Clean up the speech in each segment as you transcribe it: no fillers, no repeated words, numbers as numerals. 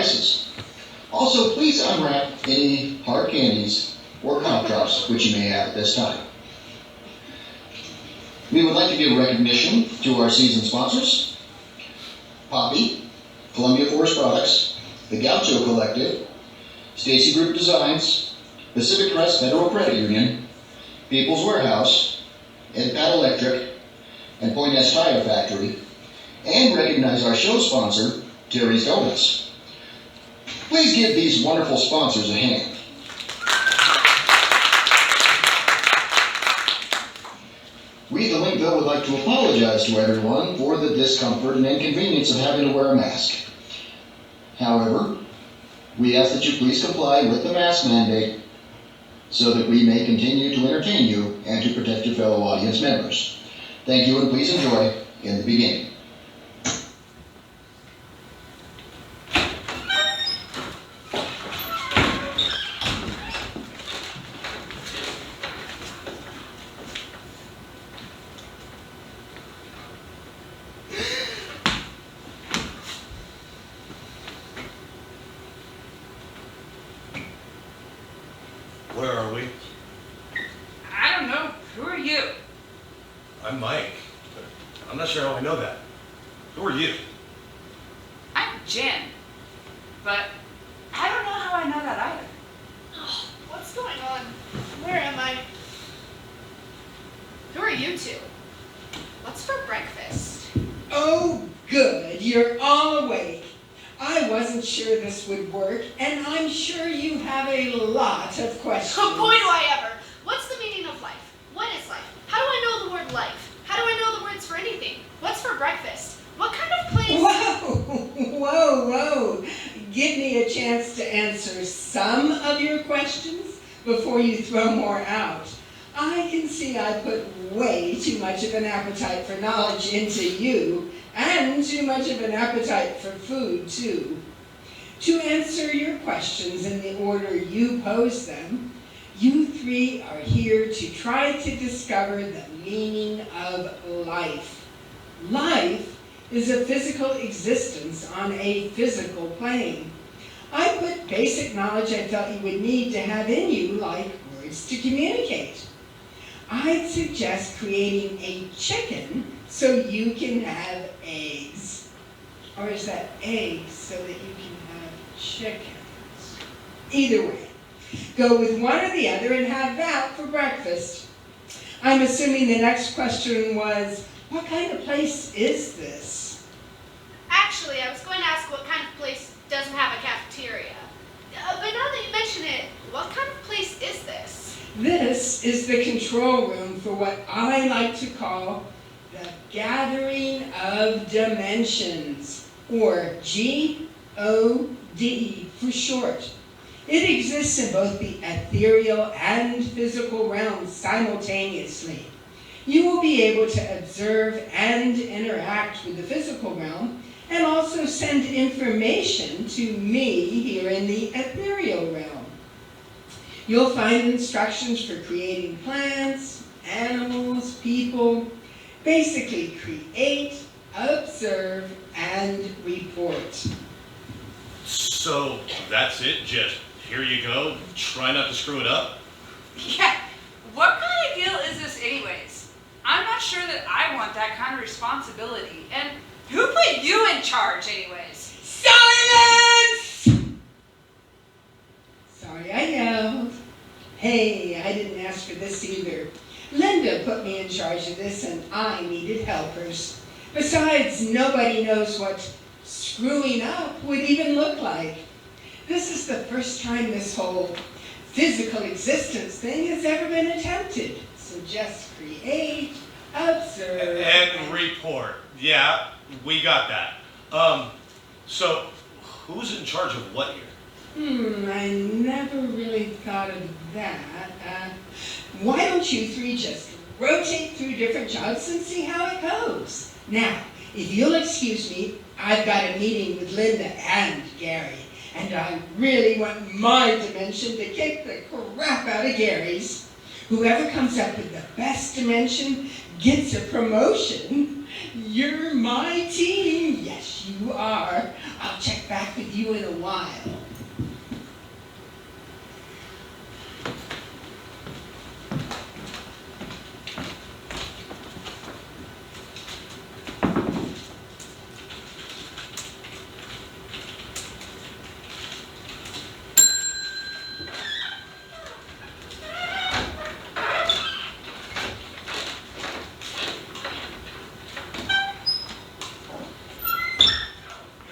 devices. Also, please unwrap any hard candies or cough drops which you may have at this time. We would like to give recognition to our season sponsors: Poppy, Columbia Forest Products, the Gaucho Collective, Stacy Group Designs, Pacific Crest Federal Credit Union, People's Warehouse, EdPad Electric, and Pointest Tire Factory, and recognize our show sponsor, Terry's Donuts. Please give these wonderful sponsors a hand. We, the Linkville, would like to apologize to everyone for the discomfort and inconvenience of having to wear a mask. However, we ask that you please comply with the mask mandate so that we may continue to entertain you and to protect your fellow audience members. Thank you, and please enjoy in the beginning. Where are we? I don't know. Who are you? I'm Mike, but I'm not sure how I know that. Who are you? I'm Jen. But I don't know how I know that either. Oh, what's going on? Where am I? Who are you two? What's for breakfast? Oh, good. You're all awake. I wasn't sure this would work, and I'm sure you have a lot of questions. Oh boy, do I ever! What's the meaning of life? What is life? How do I know the word life? How do I know the words for anything? What's for breakfast? What kind of place? Whoa. Give me a chance to answer some of your questions before you throw more out. I can see I put way too much of an appetite for knowledge into you, and too much of an appetite for food, too. To answer your questions in the order you pose them, you three are here to try to discover the meaning of life. Life is a physical existence on a physical plane. I put basic knowledge I felt you would need to have in you, like words to communicate. I'd suggest creating a chicken so you can have eggs. Or is that eggs so that you can have chickens? Either way, go with one or the other and have that for breakfast. I'm assuming the next question was, what kind of place is this? Actually, I was going to ask what kind of place doesn't have a cafeteria. But now that you mention it, what kind of place is this? This is the control room for what I like to call the Gathering of Dimensions, or GOD for short. It exists in both the ethereal and physical realms simultaneously. You will be able to observe and interact with the physical realm, and also send information to me here in the ethereal realm. You'll find instructions for creating plants, animals, people. Basically, create, observe, and report. So that's it? Just here you go? Try not to screw it up? Yeah. What kind of deal is this anyways? I'm not sure that I want that kind of responsibility. And who put you in charge anyways? Silence! Sorry I yelled. Hey, I didn't ask for this either. Linda put me in charge of this, and I needed helpers. Besides, nobody knows what screwing up would even look like. This is the first time this whole physical existence thing has ever been attempted. So just create, observe, and report. Yeah, we got that. So who's in charge of what here? I never really thought of that. Why don't you three just rotate through different jobs and see how it goes? Now, if you'll excuse me, I've got a meeting with Linda and Gary, and I really want my dimension to kick the crap out of Gary's. Whoever comes up with the best dimension gets a promotion. You're my team. Yes, you are. I'll check back with you in a while.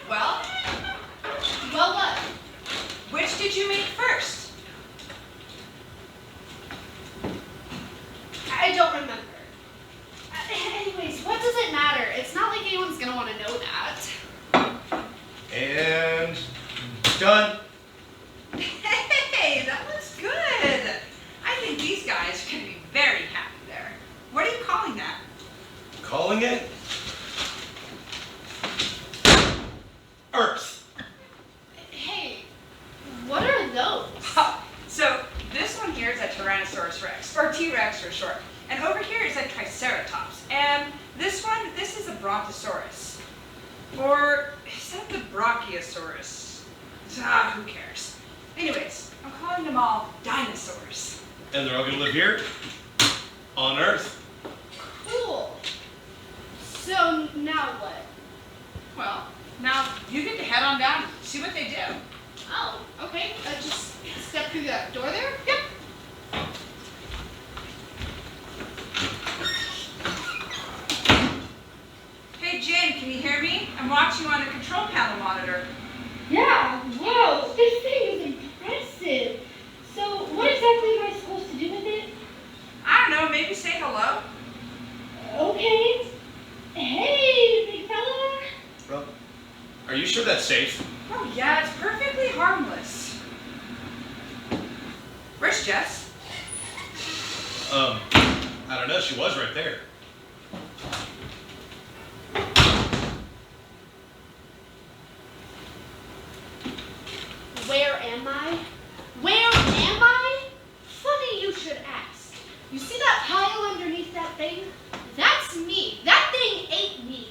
Well, Well, what? which did you make first? I don't remember. Anyways, what does it matter? It's not like anyone's gonna want to know that. And done. Hey, that looks good. I think these guys are going to be very happy there. What are you calling that? Calling it Earth. Hey, what are those? So this one here is a Tyrannosaurus Rex, or T-Rex for short. And over here is a Triceratops. And this one, this is a Brontosaurus. Or is that the Brachiosaurus? Who cares? Anyways, I'm calling them all dinosaurs. And they're all gonna live here on Earth. Cool. So now what? Well, now you get to head on down and see what they do. Oh, okay. Just step through that door there? Yep. Hey Jen, can you hear me? I'm watching you on the control panel monitor. Yeah, wow, this thing is impressive. So what exactly am I supposed to do with it? I don't know, maybe say hello? Okay. Hey, big fella. Well, are you sure that's safe? Oh yeah, it's perfectly harmless. Where's Jess? I don't know, she was right there. Where am I? Where am I? Funny you should ask. You see that pile underneath that thing? That's me. That thing ate me.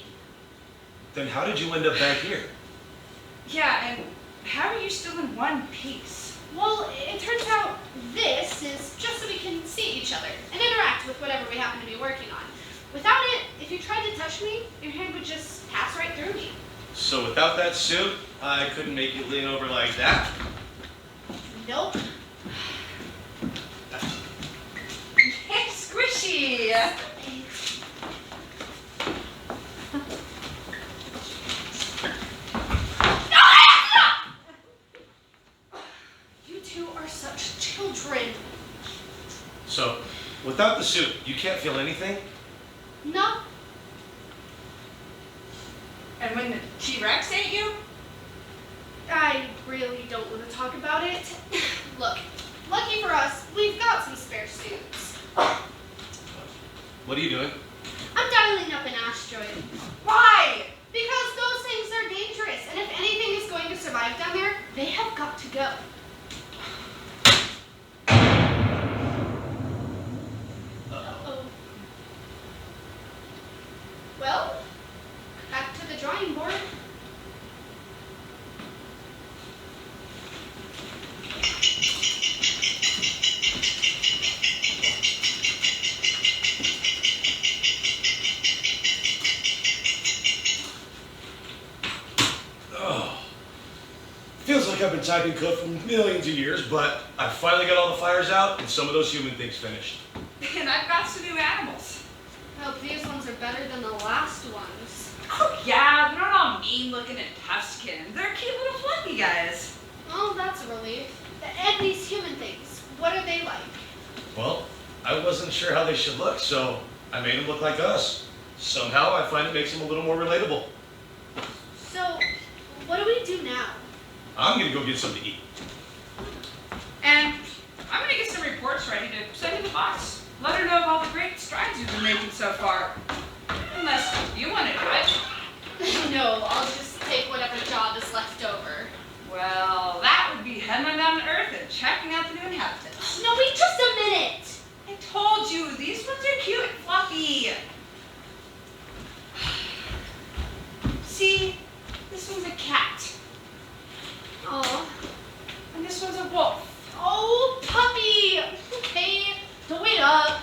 Then how did you end up back here? Yeah, and how are you still in one piece? Well, it turns out this is just so we can see each other and interact with whatever we happen to be working on. Without it, if you tried to touch me, your hand would just pass right through me. So without that suit, I couldn't make you lean over like that. Nope. Hey, Squishy! You two are such children. So, without the suit, you can't feel anything? No. And when the T-Rex ate you? I really don't want to talk about it. Look, lucky for us, we've got some spare suits. What are you doing? I'm dialing up an asteroid. Why? Because those things are dangerous, and if anything is going to survive down there, they have got to go. Uh-oh. Well, back to the drawing board. Feels like I've been typing code for millions of years, but I finally got all the fires out and some of those human things finished. And I've got some new animals. Well, these ones are better than the last ones. Oh yeah, they're not all mean looking and tough skinned. They're cute little fluffy guys. Oh, that's a relief. And these human things, what are they like? Well, I wasn't sure how they should look, so I made them look like us. Somehow I find it makes them a little more relatable. So, what do we do now? I'm gonna go get something to eat. And I'm gonna get some reports ready to send to the boss. Let her know of all the great strides you've been making so far. Unless you want to do it. No, I'll just take whatever job is left over. Well, that would be heading on down to Earth and checking out the new inhabitants. No, wait just a minute! It told you, these ones are cute and fluffy. See, this one's a cat, Oh. and this one's a wolf. Oh, puppy! Okay, don't wait up.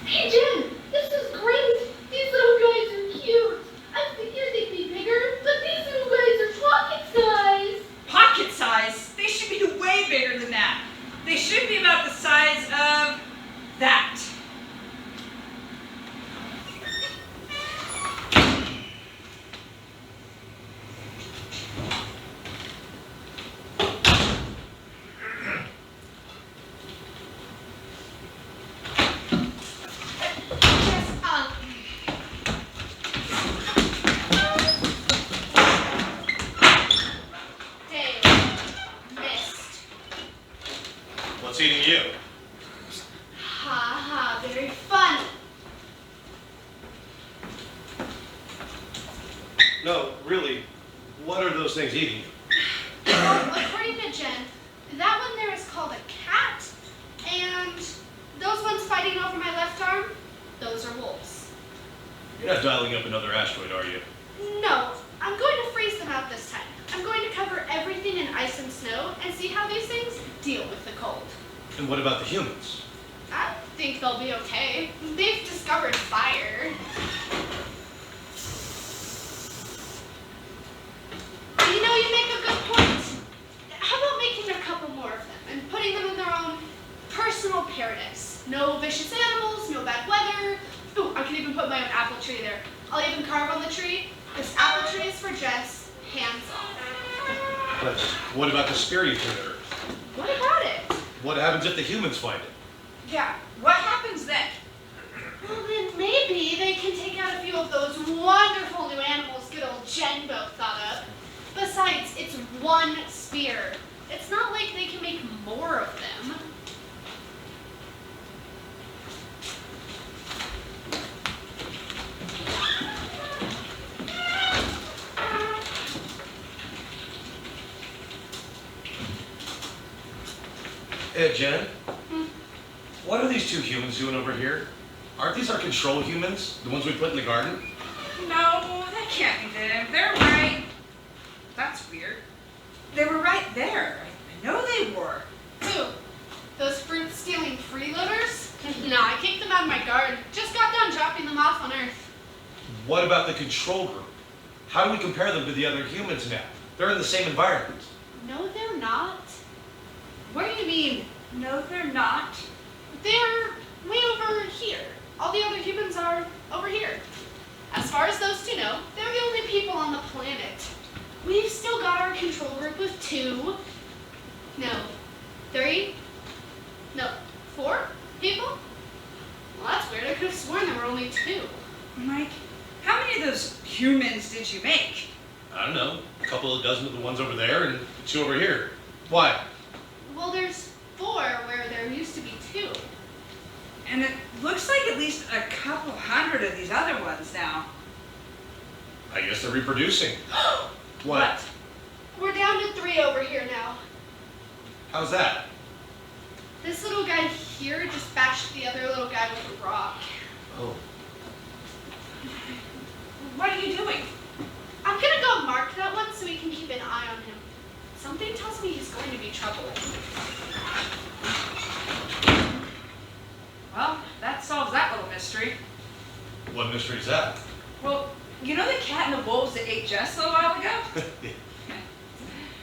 Hey, Jen, this is great. These little guys are cute. I figured they'd be bigger, but these little guys are pocket size. Pocket size? They should be way bigger than that. They should be about the size of that. Yes, Dave. Missed. What's eating you? Ha ha, very fun. No, really, what are those things eating you? Well, according to Jen, that one there is called a cat, and those ones fighting over my left arm, those are wolves. You're not dialing up another asteroid, are you? No, I'm going to freeze them out this time. I'm going to cover everything in ice and snow and see how these things deal with the cold. And what about the humans? I think they'll be okay. They've discovered fire. You know, you make a good point. How about making a couple more of them and putting them in their own personal paradise? No vicious animals, no bad weather. Ooh, I can even put my own apple tree there. I'll even carve on the tree. This apple tree is for Jess, hands off. But what about the spirit you turn Earth? What about it? What happens if the humans find it? Yeah, what happens then? Well, then maybe they can take out a few of those wonderful new animals good old Jen both thought up. Besides, it's one spear. It's not like they can make more of them. Hey, Jen, what are these two humans doing over here? Aren't these our control humans? The ones we put in the garden? No, that can't be them. They're right. That's weird. They were right there. I know they were. Who? Those fruit-stealing freeloaders? No, I kicked them out of my garden. Just got done dropping them off on Earth. What about the control group? How do we compare them to the other humans now? They're in the same environment. No, they're not. What do you mean? No, they're not. They're way over here. All the other humans are over here. As far as those two know, they're the only people on the planet. We've still got our control group with 2, no, 3, no, 4 people? Well, that's weird. I could have sworn there were only 2. Mike, how many of those humans did you make? I don't know, a couple of dozen of the ones over there and 2 over here. Why? Well, there's 4 where there used to be 2. And it looks like at least a couple hundred of these other ones now. I guess they're reproducing. What? We're down to 3 over here now. How's that? This little guy here just bashed the other little guy with a rock. Oh. What are you doing? I'm gonna go mark that one so we can keep an eye on him. Something tells me he's going to be trouble. Well, that solves that little mystery. What mystery is that? Well, you know the cat and the wolves that ate Jess a little while ago?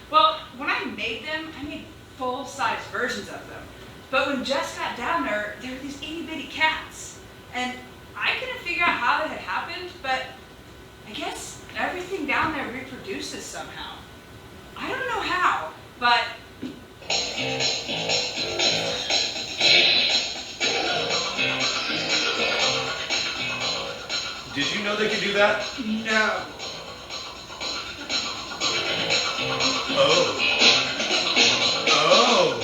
Well, when I made them, I made full-size versions of them. But when Jess got down there, there were these itty-bitty cats. And I couldn't figure out how that had happened, but I guess everything down there reproduces somehow. I don't know how, but... Did you know they could do that? No. Oh. Oh.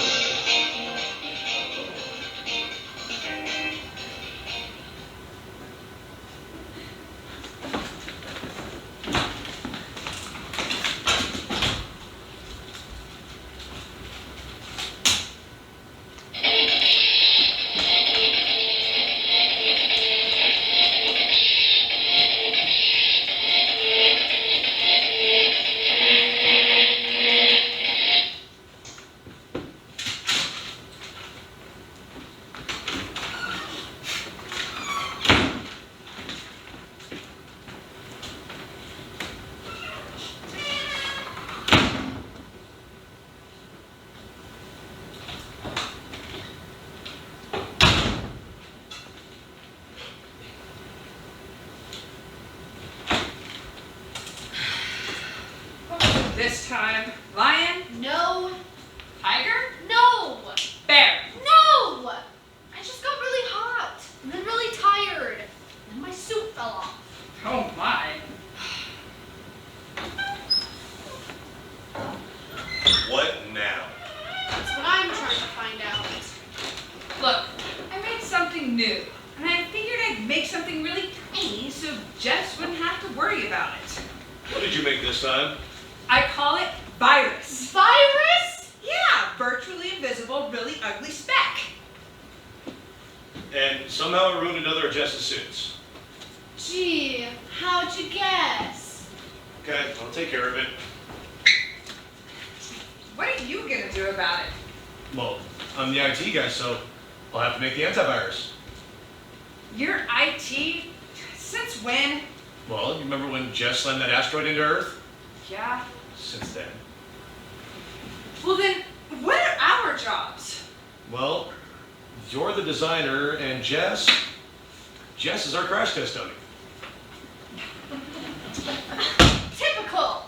This time, lion, No. tiger, No. bear. No! I just got really hot and then really tired. And my suit fell off. Oh my. What now? That's what I'm trying to find out. Look, I made something new, and I figured I'd make something really tiny so Jess wouldn't have to worry about it. What did you make this time? I call it virus. Virus? Yeah, virtually invisible, really ugly speck. And somehow it ruined another of Jess's suits. Gee, how'd you guess? Okay, I'll take care of it. What are you gonna do about it? Well, I'm the IT guy, so I'll have to make the antivirus. You're IT? Since when? Well, you remember when Jess slammed that asteroid into Earth? Yeah. Since then. Well then, what are our jobs? Well, you're the designer, and Jess is our crash test dummy. Typical.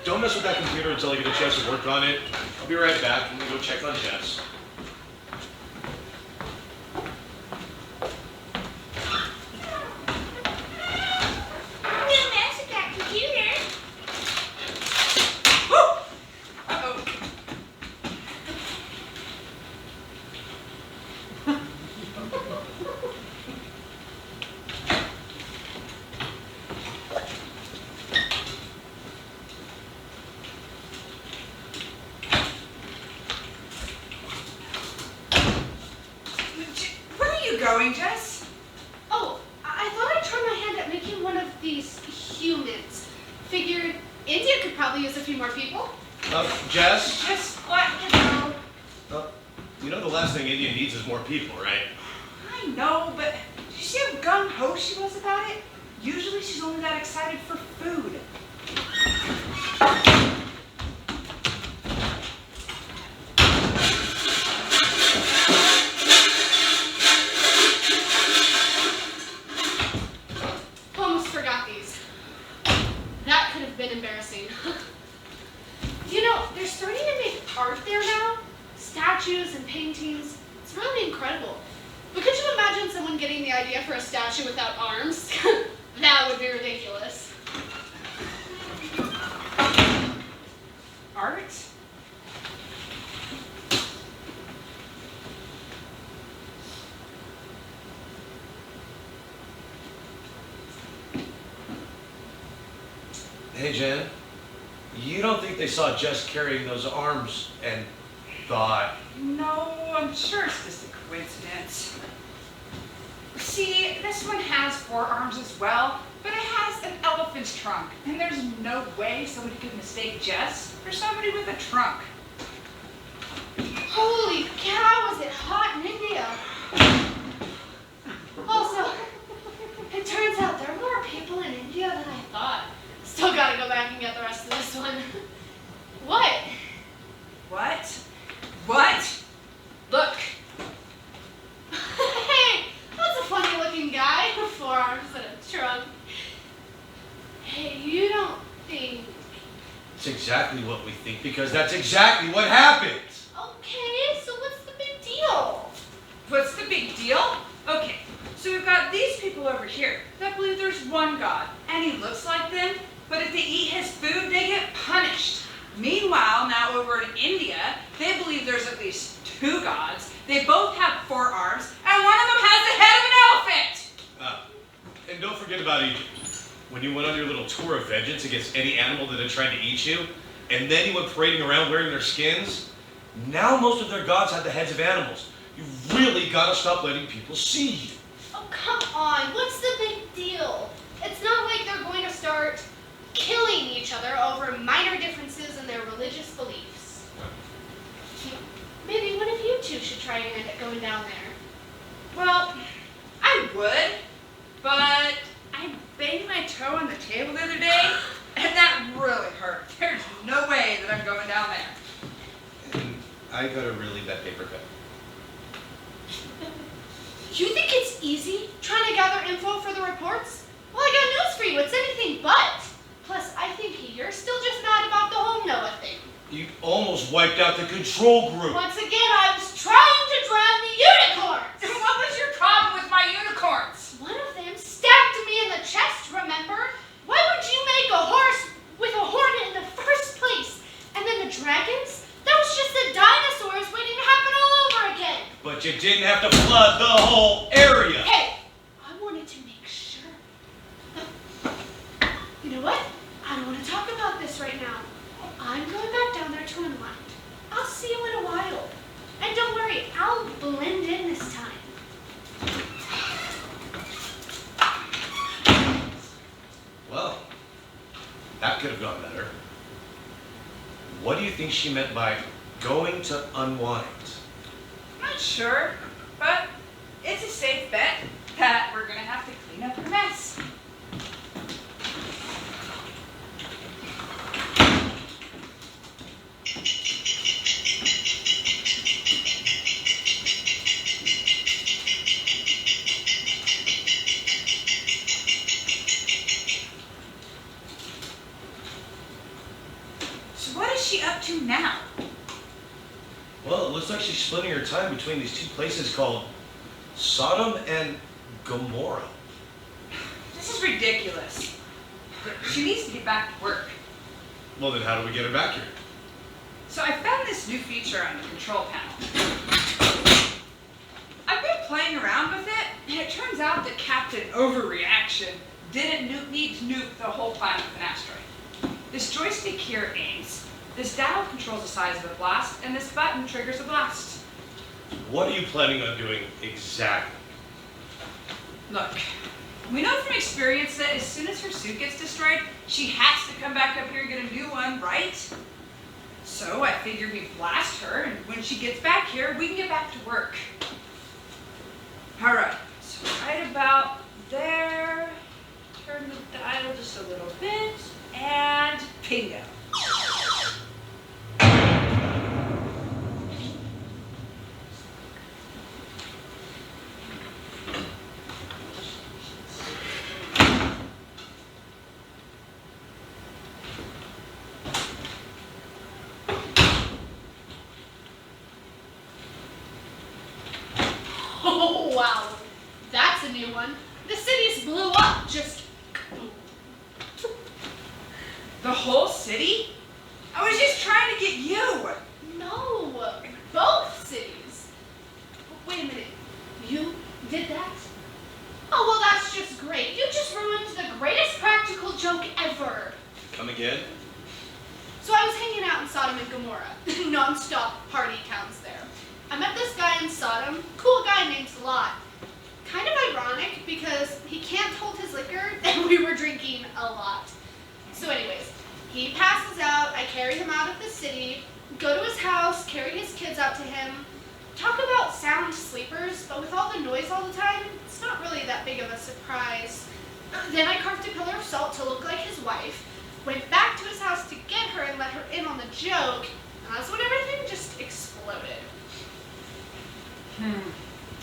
Don't mess with that computer until I get a chance to work on it. I'll be right back. I'm gonna go check on Jess. Don't mess with that computer. Uh-oh. Where are you going, Jess? Oh, I thought I'd try my hand at making one of these humans. Figured India could probably use a few more people. Jess? Just what? You know the last thing India needs is more people, right? I know, but did you see how gung-ho she was about it? Usually she's only that excited for food. Almost forgot these. That could have been embarrassing. You know, they're starting to make art there now. Statues and paintings. It's really incredible. But could you imagine someone getting the idea for a statue without arms? That would be ridiculous. Art? Hey, Jen. You don't think they saw Jess carrying those arms and thought, No, I'm sure it's just a coincidence. See, this one has 4 arms as well, but it has an elephant's trunk, and there's no way somebody could mistake Jess for somebody with a trunk. Holy cow, is it hot in India? Also, it turns out there are more people in India than I thought. Still gotta go back and get the rest of this one. What? What? What? Look, Hey, that's a funny looking guy with 4 arms and a trunk. Hey, you don't think... it's exactly what we think because that's exactly what happened. Okay, so what's the big deal? what's the big deal? Okay, so we've got these people over here that believe there's one God, and he looks like them, but if they eat his food, they get punished. Meanwhile, now over in India, they believe there's at least 2 gods. They both have 4 arms, and one of them has the head of an elephant! And don't forget about Egypt. When you went on your little tour of vengeance against any animal that had tried to eat you, and then you went parading around wearing their skins, now most of their gods have the heads of animals. You really gotta stop letting people see you. Oh, come on, what's the big deal? It's not like they're going to start killing each other over minor differences in their religious beliefs. Maybe one of you two should try your hand at going down there. Well, I would, but I banged my toe on the table the other day, and that really hurt. There's no way that I'm going down there. And I got a really bad paper cut. You think it's easy trying to gather info for the reports? Well, I got news for you. It's anything but. almost wiped out the control group. Once again, I was trying to drown the unicorns. What was your problem with my unicorns? One of them stabbed me in the chest, remember? Why would you make a horse with a hornet in the first place? And then the dragons? That was just the dinosaurs waiting to happen all over again. But you didn't have to flood the whole area. Hey, I wanted to make sure. You know what? I don't want to talk about this right now. I'm going back down there to unwind. I'll see you in a while. And don't worry, I'll blend in this time. Well, that could have gone better. What do you think she meant by going to unwind? Not sure, but it's a safe bet that we're gonna have to clean up her mess. So what is she up to now? Well, it looks like she's splitting her time between these two places called Sodom and Gomorrah. This is ridiculous. She needs to get back to work. Well, then how do we get her back here? So I found this new feature on the control panel. I've been playing around with it, and it turns out that Captain Overreaction didn't need to nuke the whole planet with an asteroid. This joystick here aims. This dial controls the size of a blast, and this button triggers a blast. What are you planning on doing exactly? Look, we know from experience that as soon as her suit gets destroyed, she has to come back up here and get a new one, right? So I figured we blast her, and when she gets back here, we can get back to work. All right, so right about there, turn the dial just a little bit, and bingo. Oh, wow. That's a new one. The cities blew up just... The whole city? I was just trying to get you. No, both cities. Wait a minute. You did that? Oh, well, that's just great. You just ruined the greatest practical joke ever. Come again? So I was hanging out in Sodom and Gomorrah. Non-stop party towns there. I met this guy in Sodom. Cool guy named Lot. Kind of ironic because he can't hold his liquor and we were drinking a lot. So anyways, he passes out. I carry him out of the city, go to his house, carry his kids out to him. Talk about sound sleepers, but with all the noise all the time, it's not really that big of a surprise. Then I carved a pillar of salt to look like his wife, went back to his house to get her and let her in on the joke, and that's when everything just exploded.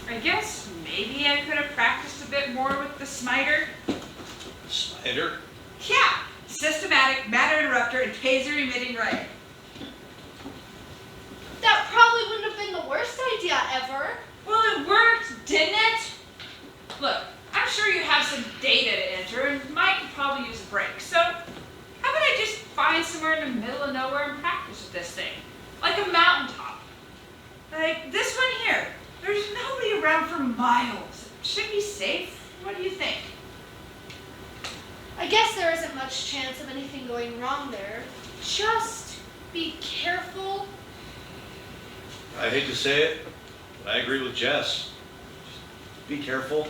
I guess maybe I could have practiced a bit more with the smiter. Spider? Yeah, systematic, matter interrupter, and taser emitting ray. That probably wouldn't have been the worst idea ever. Well, it worked, didn't it? Look, I'm sure you have some data to enter, and Mike could probably use a break. So, how about I just find somewhere in the middle of nowhere and practice with this thing? Like a mountaintop. Like this one here. There's nobody around for miles. It should be safe. What do you think? I guess there isn't much chance of anything going wrong there. Just be careful. I hate to say it, but I agree with Jess. Just be careful.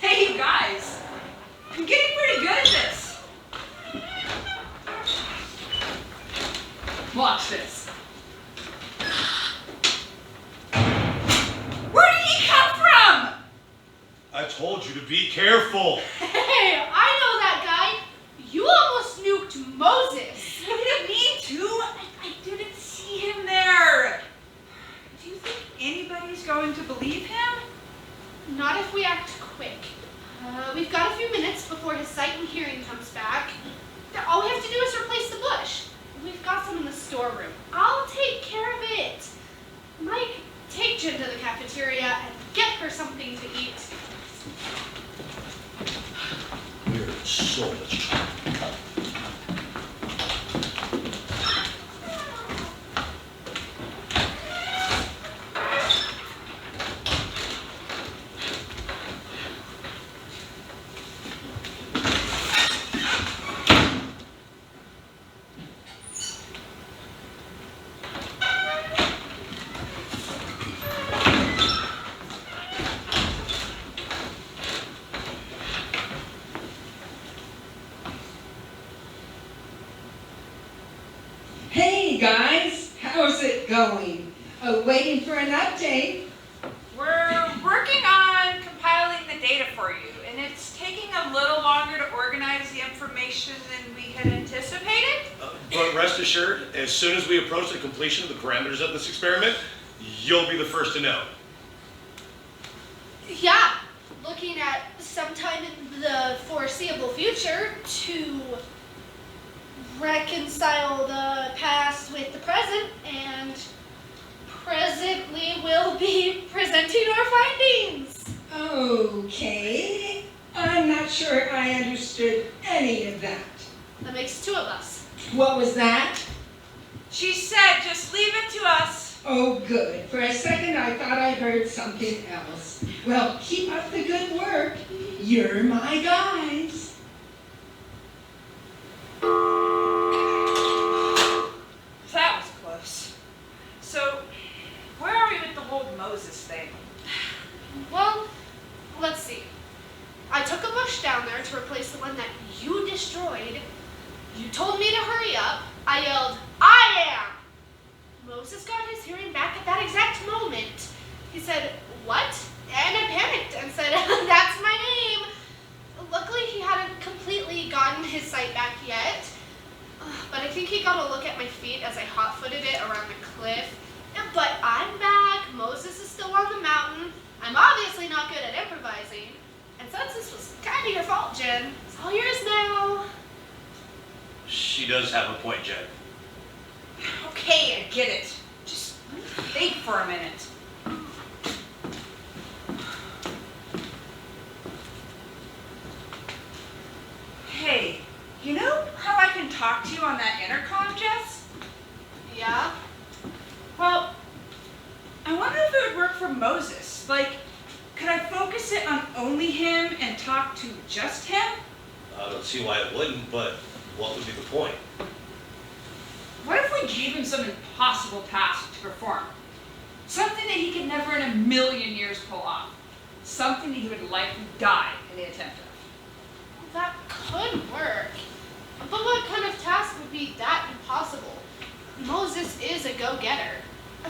Hey, you guys. I'm getting pretty good at this. Watch this. careful. Hey, I know that guy. You almost nuked Moses. I didn't mean to. I didn't see him there. Do you think anybody's going to believe him? Not if we act quick. We've got a few minutes before his sight and hearing comes back. All we have to do is replace the bush. We've got some in the storeroom. I'll take care of it. Mike, take Jen to the cafeteria and get her something to eat. We're in so much trouble. Hey guys, how's it going? Waiting for an update? We're working on compiling the data for you, and it's taking a little longer to organize the information than we had anticipated. But rest assured, as soon as we approach the completion of the parameters of this experiment, you'll be the first to know. Yeah, looking at sometime in the foreseeable future to reconcile the past with the present, and presently we'll be presenting our findings. Okay, I'm not sure I understood any of that. That makes two of us. What was that? She said, just leave it to us. Oh, good. For a second, I thought I heard something else. Well, keep up the good work. You're my guys. That was close. So, where are we with the whole Moses thing? Well, let's see. I took a bush down there to replace the one that you destroyed. You told me to hurry up. I yelled, I am! Moses got his hearing back at that exact moment. He said, what? And I panicked and said, that's my name. Luckily, he hadn't completely gotten his sight back yet. But I think he got a look at my feet as I hot-footed it around the cliff. But I'm back. Moses is still on the mountain. I'm obviously not good at improvising. And since this was kind of your fault, Jen, it's all yours now. She does have a point, Jen. Okay, I get it. Just think for a minute. Hey, you know how I can talk to you on that intercom, Jess? Yeah? Well, I wonder if it would work for Moses. Like, could I focus it on only him and talk to just him? I don't see why it wouldn't, but what would be the point? What if we gave him some impossible task to perform? Something that he could never in a million years pull off. Something that he would likely die in the attempt of. That could work. But what kind of task would be that impossible? Moses is a go-getter.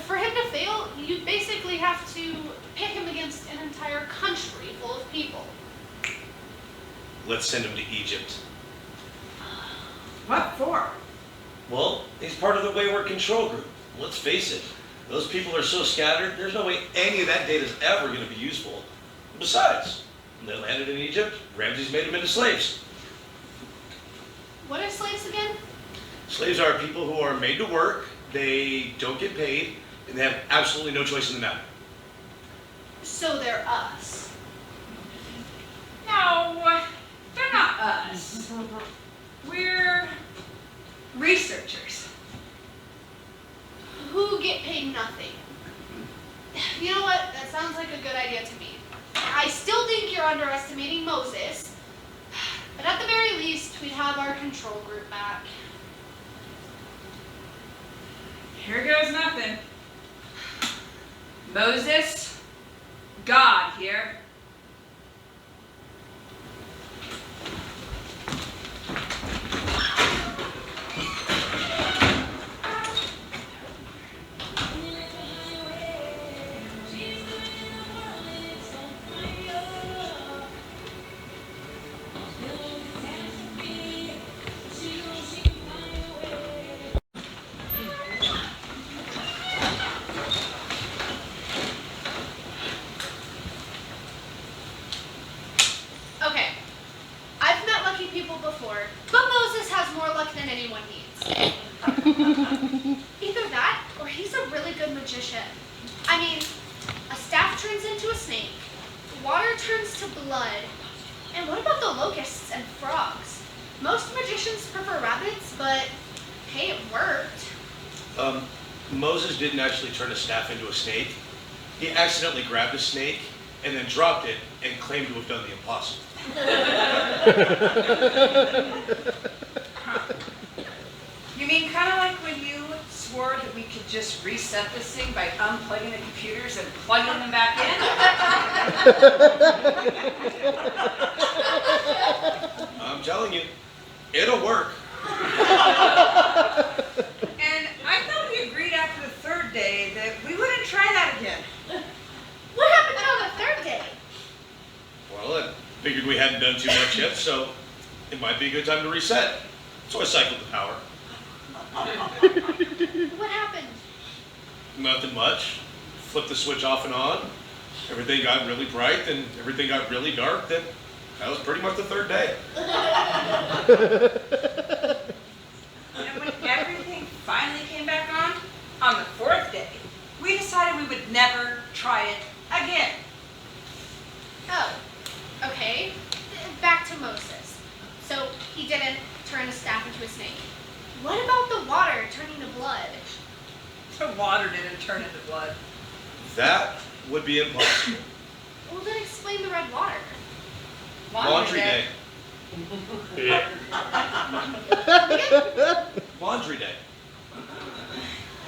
For him to fail, you basically have to pit him against an entire country full of people. Let's send him to Egypt. What for? Well, he's part of the Wayward Control Group. Let's face it, those people are so scattered, there's no way any of that data is ever going to be useful. Besides, when they landed in Egypt, Ramses made them into slaves. What are slaves again? Slaves are people who are made to work, they don't get paid, and they have absolutely no choice in the matter. So they're us. No, they're not us. We're researchers. Who get paid nothing. You know what? That sounds like a good idea to me. I still think you're underestimating Moses, but at the very least, we'd have our control group back. Here goes nothing. Moses, God here. turns to blood. And what about the locusts and frogs? Most magicians prefer rabbits, but hey, it worked. Moses didn't actually turn a staff into a snake. He accidentally grabbed a snake and then dropped it and claimed to have done the impossible. You mean kind of like when you swore that we could just reset this thing by unplugging the computers and plugging them back in? I'm telling you, it'll work. And I thought we agreed after the third day that we wouldn't try that again. What happened on the third day? Well, I figured we hadn't done too much yet, so it might be a good time to reset. So I cycled the power. What happened? Nothing much. Flipped the switch off and on. Everything got really bright, then everything got really dark. Then that was pretty much the third day. And when everything finally came back on the fourth day, we decided we would never try it again. Oh, okay. Back to Moses. So he didn't turn a staff into a snake. What about the water turning to blood? The water didn't turn into blood. That would be impossible. Well, then explain the red water. Laundry day. Laundry day.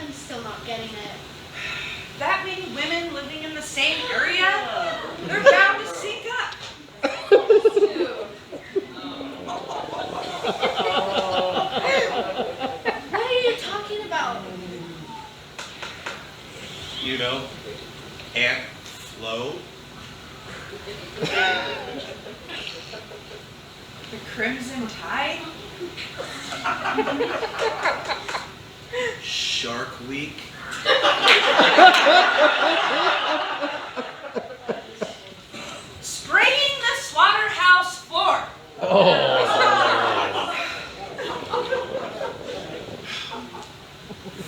I'm still not getting it. That many women living in the same area, they're bound to sync up. What are you talking about? You know, ant flow. The Crimson Tide? Shark Week. Spraying the slaughterhouse floor.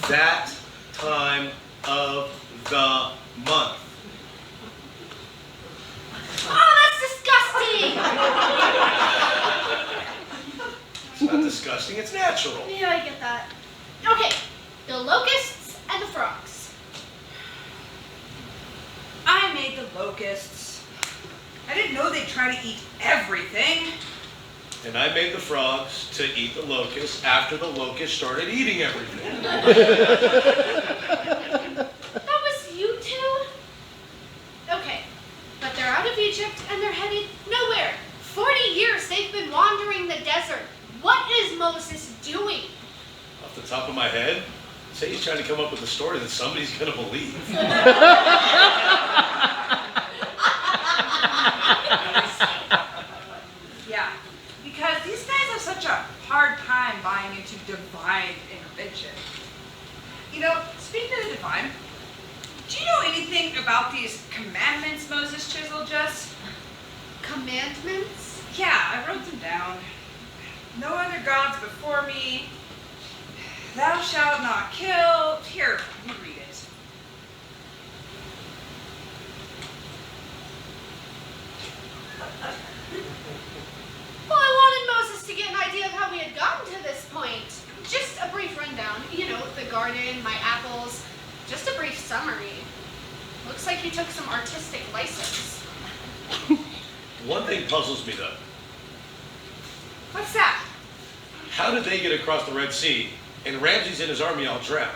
That time of the month. Oh, that's disgusting! It's not disgusting, it's natural. Yeah, I get that. Okay, the locusts and the frogs. I made the locusts. I didn't know they'd try to eat everything. And I made the frogs to eat the locusts after the locusts started eating everything. That was you two? Okay, but they're out of Egypt and they're headed nowhere. 40 years they've been wandering the desert. What is Moses doing? Off the top of my head, say he's trying to come up with a story that somebody's going to believe. Yeah, because these guys have such a hard time buying into divine intervention. You know, speaking of the divine, do you know anything about these commandments Moses chiseled just? Commandments? Yeah, I wrote them down. No other gods before me. Thou shalt not kill. Here, let me read it. Well, I wanted Moses to get an idea of how we had gotten to this point. Just a brief rundown. You know, the garden, my apples. Just a brief summary. Looks like you took some artistic license. One thing puzzles me, though. What's that? How did they get across the Red Sea and Ramses and his army all drown?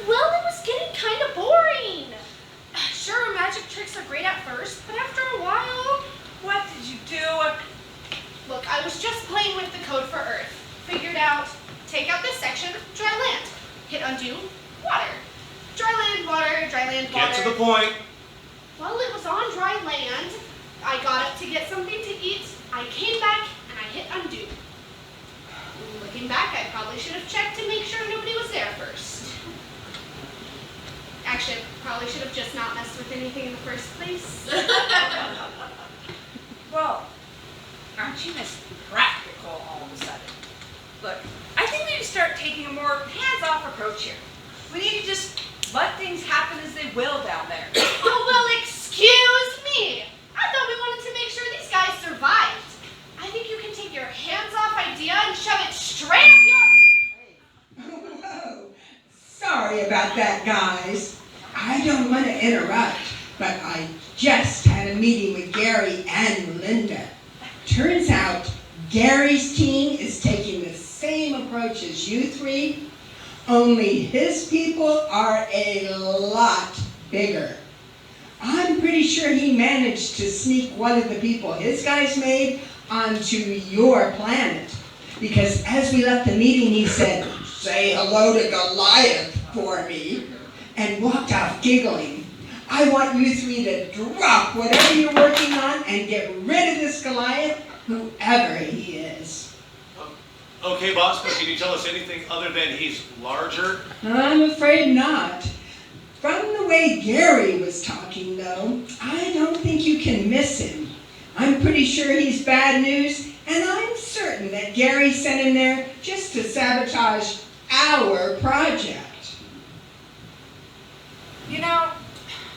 Well, it was getting kind of boring. Sure, magic tricks are great at first, but after a while... What did you do? Look, I was just playing with the code for Earth. Figured out, take out this section, dry land. Hit undo, water. Dry land, water, dry land, water. Get to the point. While it was on dry land, I got up to get something to eat. I came back and I hit undo. Looking back, I probably should have checked to make sure nobody was there first. Actually, I probably should have just not messed with anything in the first place. Well, aren't you Miss Practical all of a sudden? Look, I think we need to start taking a more hands-off approach here. We need to just let things happen as they will down there. Oh, well, excuse me. I thought we wanted to make sure these guys survived. I think you can take your hands-off idea and shove it straight up your... Whoa. Sorry about that, guys. I don't want to interrupt, but I just had a meeting with Gary and Linda. Turns out Gary's team is taking the same approach as you three, only his people are a lot bigger. I'm pretty sure he managed to sneak one of the people his guys made onto your planet. Because as we left the meeting, he said, "Say hello to Goliath for me," and walked off giggling. I want you three to drop whatever you're working on and get rid of this Goliath, whoever he is. Okay, boss, but can you tell us anything other than he's larger? I'm afraid not. From the way Gary was talking, though, I don't think you can miss him. I'm pretty sure he's bad news, and I'm certain that Gary sent him there just to sabotage our project. You know,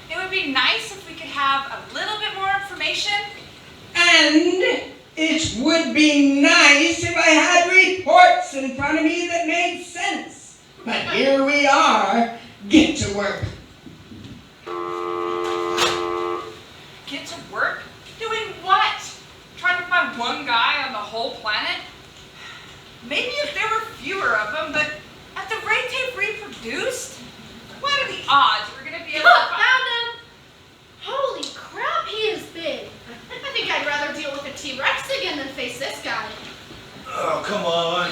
it would be nice if we could have a little bit more information. And it would be nice if I had reports in front of me that made sense. But here we are. Get to work. Get to work? Doing what? Trying to find one guy on the whole planet? Maybe if there were fewer of them, but at the rate they've reproduced, what are the odds we're going to be able to Found find? him! Holy crap, he is big. I think I'd rather deal with a T-Rex again than face this guy. Oh, come on.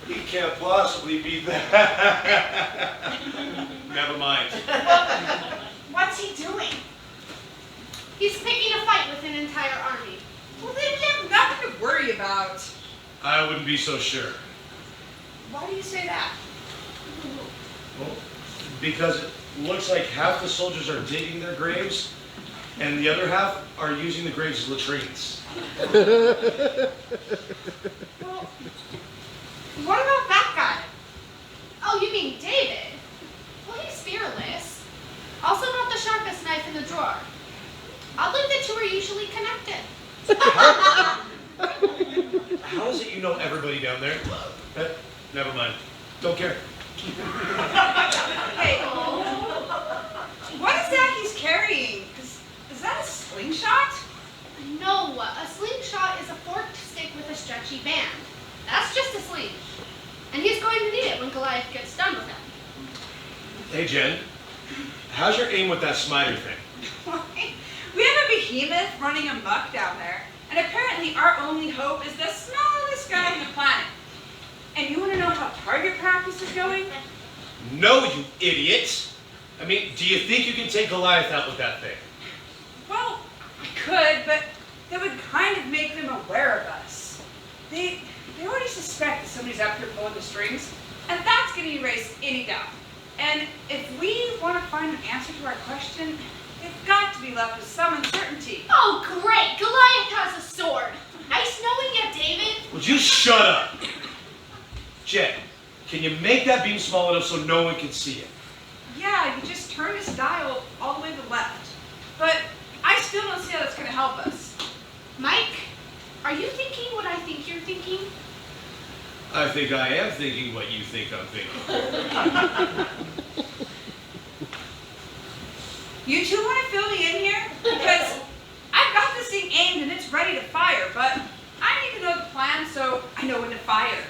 He can't possibly be that. Never mind. What's he doing? He's picking a fight with an entire army. Well, then you have nothing to worry about. I wouldn't be so sure. Why do you say that? Well, because it looks like half the soldiers are digging their graves, and the other half are using the graves as latrines. Well, what about that guy? Oh, you mean David? Well, he's fearless. Also not the sharpest knife in the drawer. Oddly, the two are usually connected. How is it you know everybody down there? Never mind. Don't care. Hey, what is that he's carrying? Is that a slingshot? No, a slingshot is a forked stick with a stretchy band. That's just a sling. And he's going to need it when Goliath gets done with him. Hey, Jen. How's your aim with that Smider thing? We have a behemoth running amok down there, and apparently our only hope is the smallest guy on the planet. And you want to know how target practice is going? No, you idiot! I mean, do you think you can take Goliath out with that thing? Well, we could, but that would kind of make them aware of us. They already suspect that somebody's up here pulling the strings, and that's going to erase any doubt. And if we want to find an answer to our question, it's got to be left with some uncertainty. Oh, great! Goliath has a sword. Nice knowing you, David. Would you shut up? Jen, can you make that beam small enough so no one can see it? Yeah, you just turn this dial all the way to the left. But I still don't see how that's going to help us. Mike, are you thinking what I think you're thinking? I think I am thinking what you think I'm thinking. You two want to fill me in here? Because I've got this thing aimed and it's ready to fire, but I need to know the plan so I know when to fire.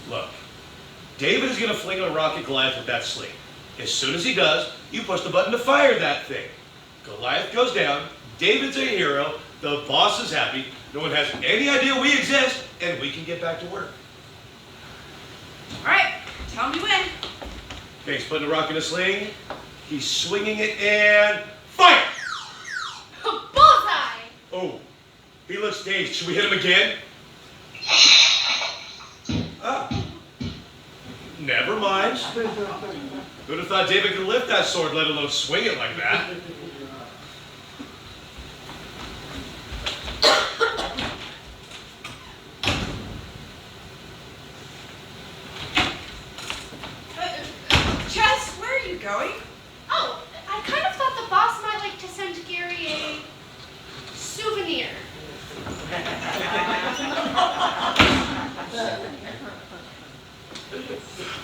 Look, David is going to fling a rocket Goliath with that sling. As soon as he does, you push the button to fire that thing. Goliath goes down, David's a hero, the boss is happy, no one has any idea we exist, and we can get back to work. All right, tell me when. Okay, he's putting the rocket in a sling, he's swinging it, and fire! Bullseye! Oh, he looks dazed. Should we hit him again? Ah, never mind. Who'd have thought David could lift that sword, let alone swing it like that?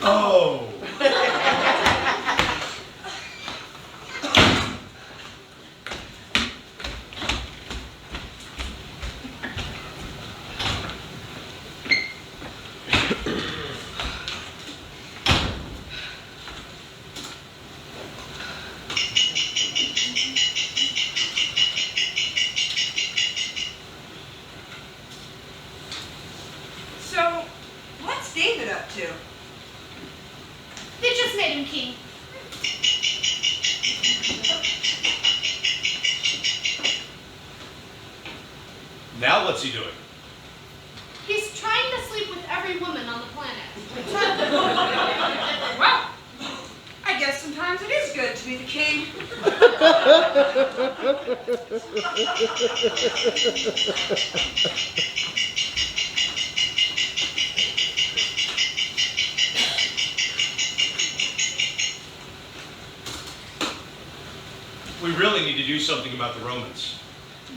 Oh. So, what's David up to? They just made him king. Now what's he doing? He's trying to sleep with every woman on the planet. Well, I guess sometimes it is good to be the king. We really need to do something about the Romans.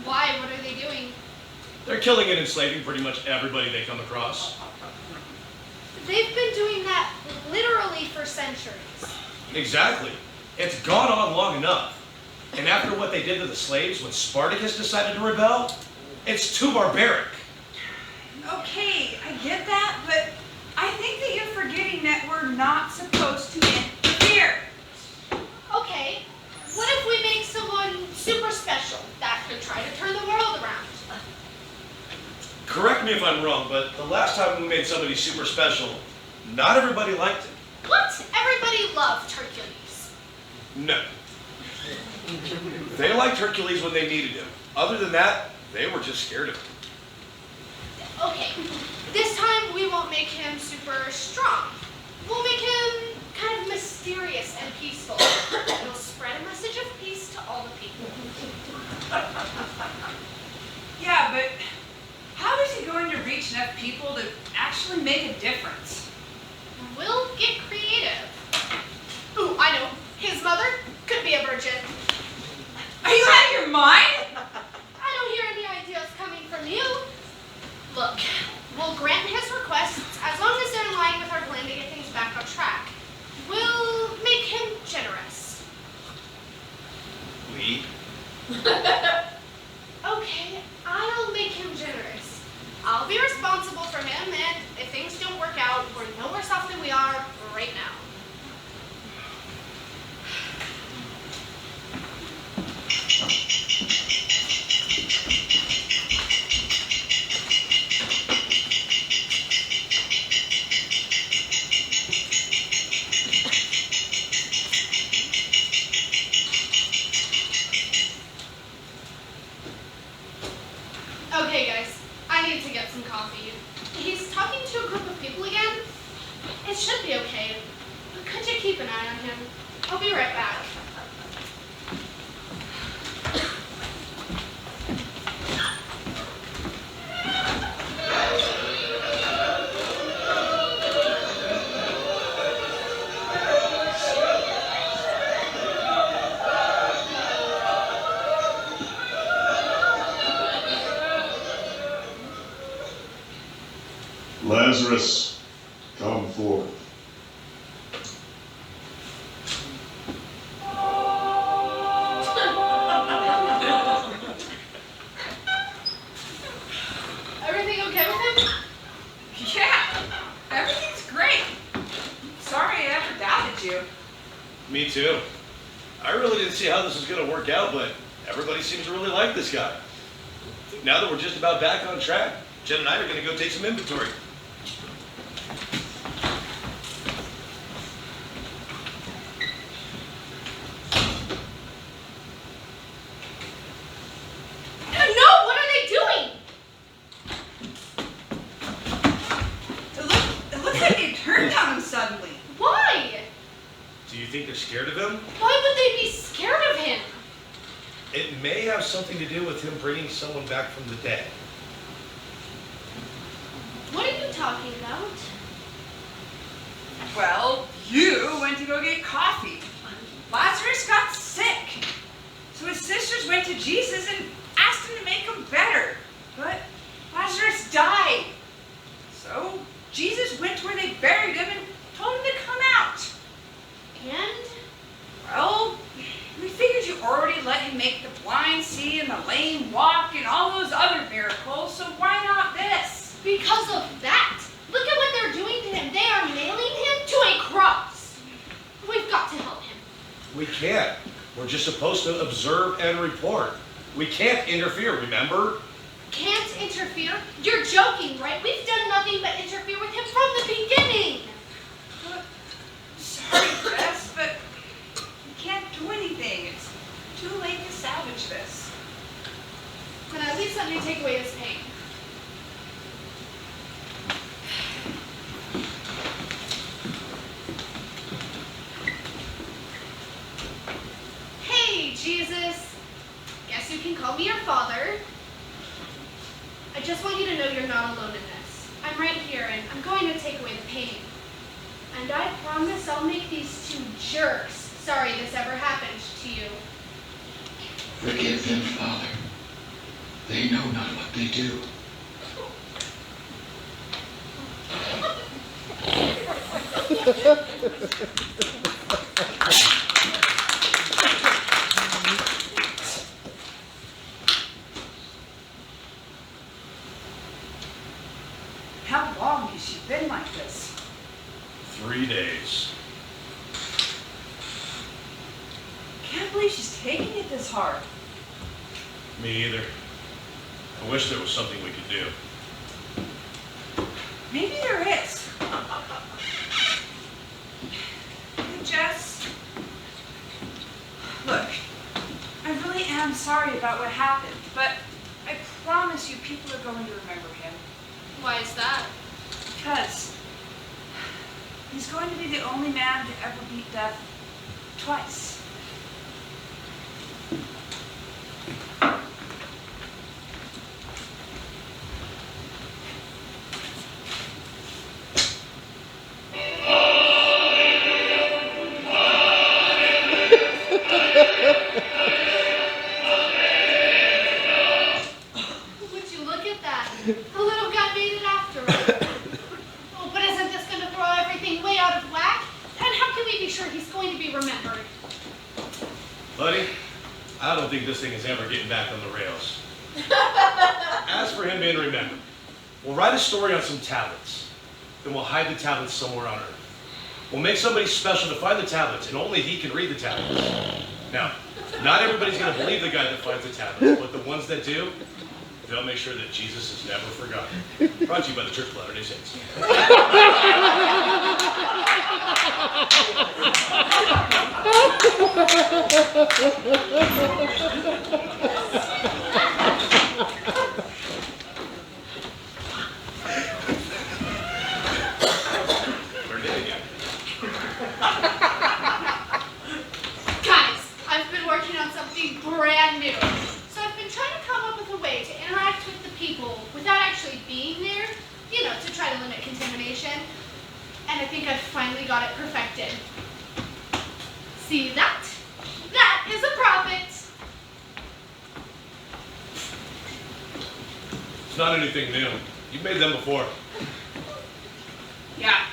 Why? What are they doing? They're killing and enslaving pretty much everybody they come across. They've been doing that literally for centuries. Exactly. It's gone on long enough. And after what they did to the slaves when Spartacus decided to rebel, it's too barbaric. Okay, I get that, but I think that you're forgetting that we're not supposed to interfere. Okay, what if we make someone super special that could try to turn the world around? Correct me if I'm wrong, but the last time we made somebody super special, not everybody liked it. What? Everybody loved Hercules. No. They liked Hercules when they needed him. Other than that, they were just scared of him. Okay, this time we won't make him super strong. We'll make him kind of mysterious and peaceful. It'll spread a message of peace to all the people. Yeah, but how is he going to reach enough people to actually make a difference? We'll get creative. Ooh, I know. His mother could be a virgin. Are you out of your mind? I don't hear any ideas coming from you. Look, we'll grant his requests as long as they're in line with our plan to get things back on track. We'll make him generous. We? Okay, I'll make him generous. I'll be responsible for him, and if things don't work out, we're no worse off than we are right now. Okay, guys, I need to get some coffee. He's talking to a group of people again. It should be okay, but could you keep an eye on him? I'll be right back. Lazarus, come forth. Everything okay with him? Yeah, everything's great. Sorry I ever doubted you. Me too. I really didn't see how this was going to work out, but everybody seems to really like this guy. Now that we're just about back on track, Jen and I are going to go take some inventory. No, what are they doing? It looks like they turned on him suddenly. Why? Do you think they're scared of him? Why would they be scared of him? It may have something to do with him bringing someone back from the dead. What are you talking about? Well, you went to go get coffee. Lazarus got sick. So his sisters went to Jesus and asked him to make him better. But parents died. So Jesus went to where they buried him and told him to come out. And? Well, we figured you already let him make the blind see and the lame walk and all those other miracles, so why not this? Because of that. Look at what they're doing to him. They are nailing him to a cross. We've got to help him. We can't. We're just supposed to observe and report. We can't interfere, remember? Can't interfere? You're joking, right? We've done nothing but interfere with him from the beginning. Sorry, Jess, but we can't do anything. It's too late to salvage this. Then at least let me take away his pain. Hey, Jesus. Guess you can call me your father. I just want you to know you're not alone in this. I'm right here, and I'm going to take away the pain. And I promise I'll make these two jerks sorry this ever happened to you. Forgive them, Father. They know not what they do. How long has she been like this? 3 days. Can't believe she's taking it this hard. Me either. I wish there was something we could do. Maybe there is. Hey, Jess. Look, I really am sorry about what happened, but I promise you people are going to remember him. Why is that? Because he's going to be the only man to ever beat death twice. Would you look at that? The little guy made it after all. Oh, but isn't this going to throw everything way out of whack? And how can we be sure he's going to be remembered? Buddy, I don't think this thing is ever getting back on the rails. As for him being remembered, we'll write a story on some tablets. Then we'll hide the tablets somewhere on Earth. We'll make somebody special to find the tablets, and only he can read the tablets. Now, not everybody's going to believe the guy that finds the tablets, but the ones that do, they'll make sure that Jesus is never forgotten. Brought to you by the Church of Latter-day Saints. We're dead again. Guys, I've been working on something brand new. So I've been trying to come up with a way to interact with the people without actually being there, you know, to try to limit contamination. And I think I've finally got it perfected. See that? That is a prophet. It's not anything new. You've made them before. Yeah.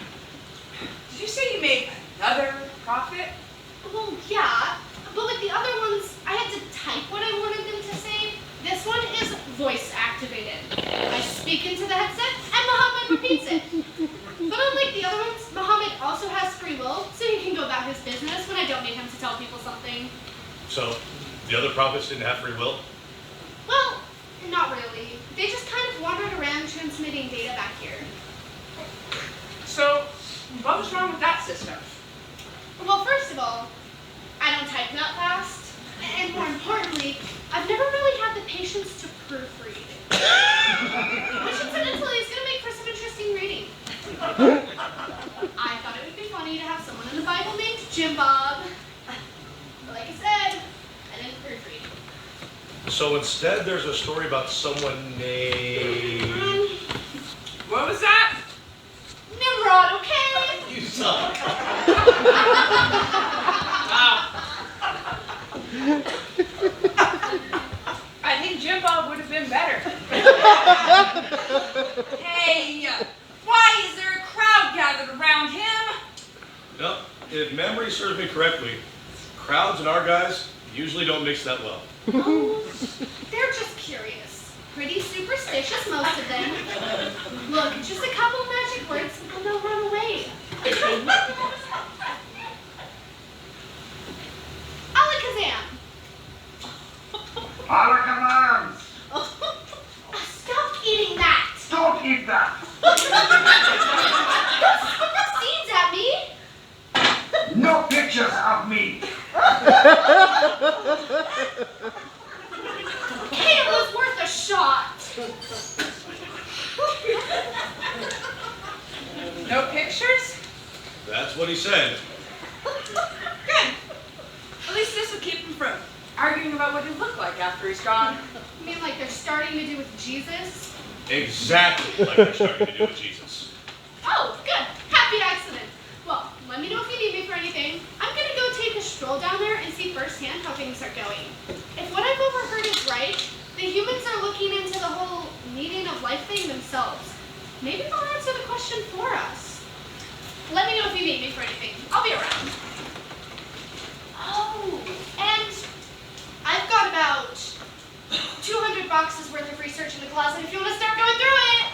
Did you say you made another prophet? Well, yeah, but with the other ones, I had to type what I wanted them to say. This one is voice activated. I speak into the headset, and Muhammad repeats it. But unlike the other ones, Muhammad also has free will, so he can go about his business when I don't need him to tell people something. So, the other prophets didn't have free will? Well, not really. They just kind of wandered around transmitting data back here. So, what was wrong with that system? Well, first of all, I don't type that fast. And more importantly, I've never really had the patience to proofread. Which incidentally is going to make for some interesting reading. I thought it would be funny to have someone in the Bible named Jim Bob. But like I said, I didn't proofread. So instead, there's a story about someone named... What was that? Nimrod, okay? You suck. I think Jim Bob would have been better. Crowds and our guys usually don't mix that well. Oh, they're just curious. Pretty superstitious, most of them. Look, just a couple of magic words and they'll run away. Alakazam! Alakazam! Stop eating that! Don't eat that! Spit seeds at me! No pictures of me! Hey, it was worth a shot! No pictures? That's what he said. Good. At least this will keep him from arguing about what he'll look like after he's gone. You mean like they're starting to do with Jesus? Exactly like they're starting to do with Jesus. Oh, good. Happy accident. Well, let me know if you need me for anything. I'm gonna go take a stroll down there and see firsthand how things are going. If what I've overheard is right, the humans are looking into the whole meaning of life thing themselves. Maybe they'll answer the question for us. Let me know if you need me for anything. I'll be around. Oh, and I've got about 200 boxes worth of research in the closet if you want to start going through it.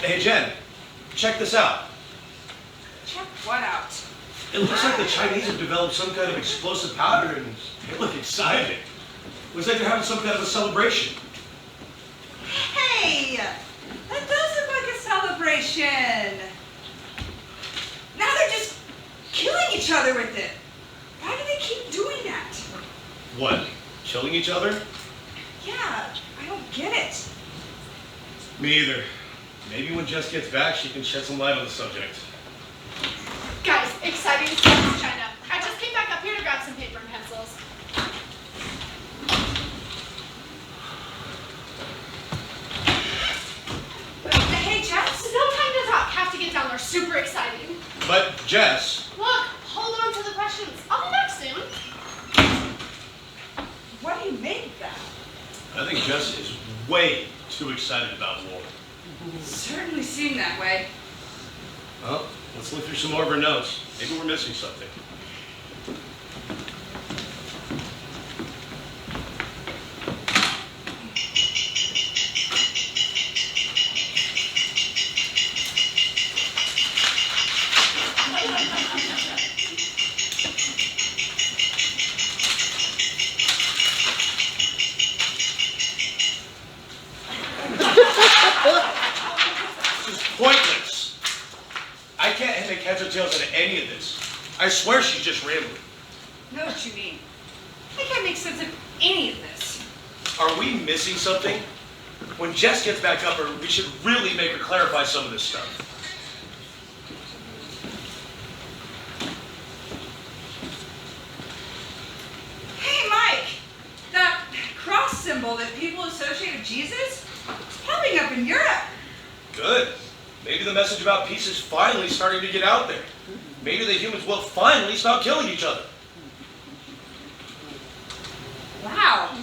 Hey, Jen, check this out. Check what out? It looks like the Chinese have developed some kind of explosive powder and they look excited. Looks like they're having some kind of a celebration. Hey! That does look like a celebration. Now they're just killing each other with it. Why do they keep doing that? What? Killing each other? Yeah, I don't get it. Me either. Maybe when Jess gets back, she can shed some light on the subject. Guys, exciting stuff in China. I just came back up here to grab some paper and pencils. Hey, Jess? No time to talk. Have to get down there. Super exciting. But, Jess, Look, hold on to the questions. I'll be back soon. What do you make of that? I think Jess is way too excited about war. Certainly seem that way. Well, let's look through some more of her notes. Maybe we're missing something. This is pointless. I can't make heads or tails out of any of this. I swear she's just rambling. Know what you mean. I can't make sense of any of this. Are we missing something? When Jess gets back up, we should really make her clarify some of this stuff. Hey, Mike! That cross symbol that people associate with Jesus is popping up in Europe. Good. Maybe the message about peace is finally starting to get out there. Maybe the humans will finally stop killing each other. Wow,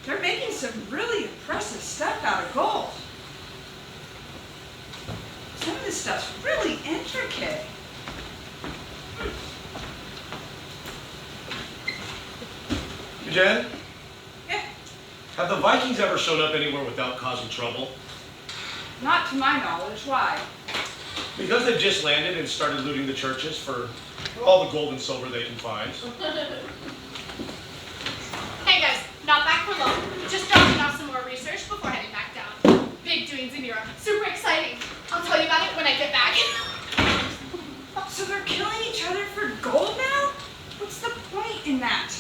they're making some really impressive stuff out of gold. Some of this stuff's really intricate. Jen, Yeah, have the Vikings ever shown up anywhere without causing trouble? not to my knowledge. Why? Because they've just landed and started looting the churches for all the gold and silver they can find. Hey guys, not back for long. Just dropping off some more research before heading back down. Big doings in Europe. Super exciting. I'll tell you about it when I get back. So they're killing each other for gold now? What's the point in that?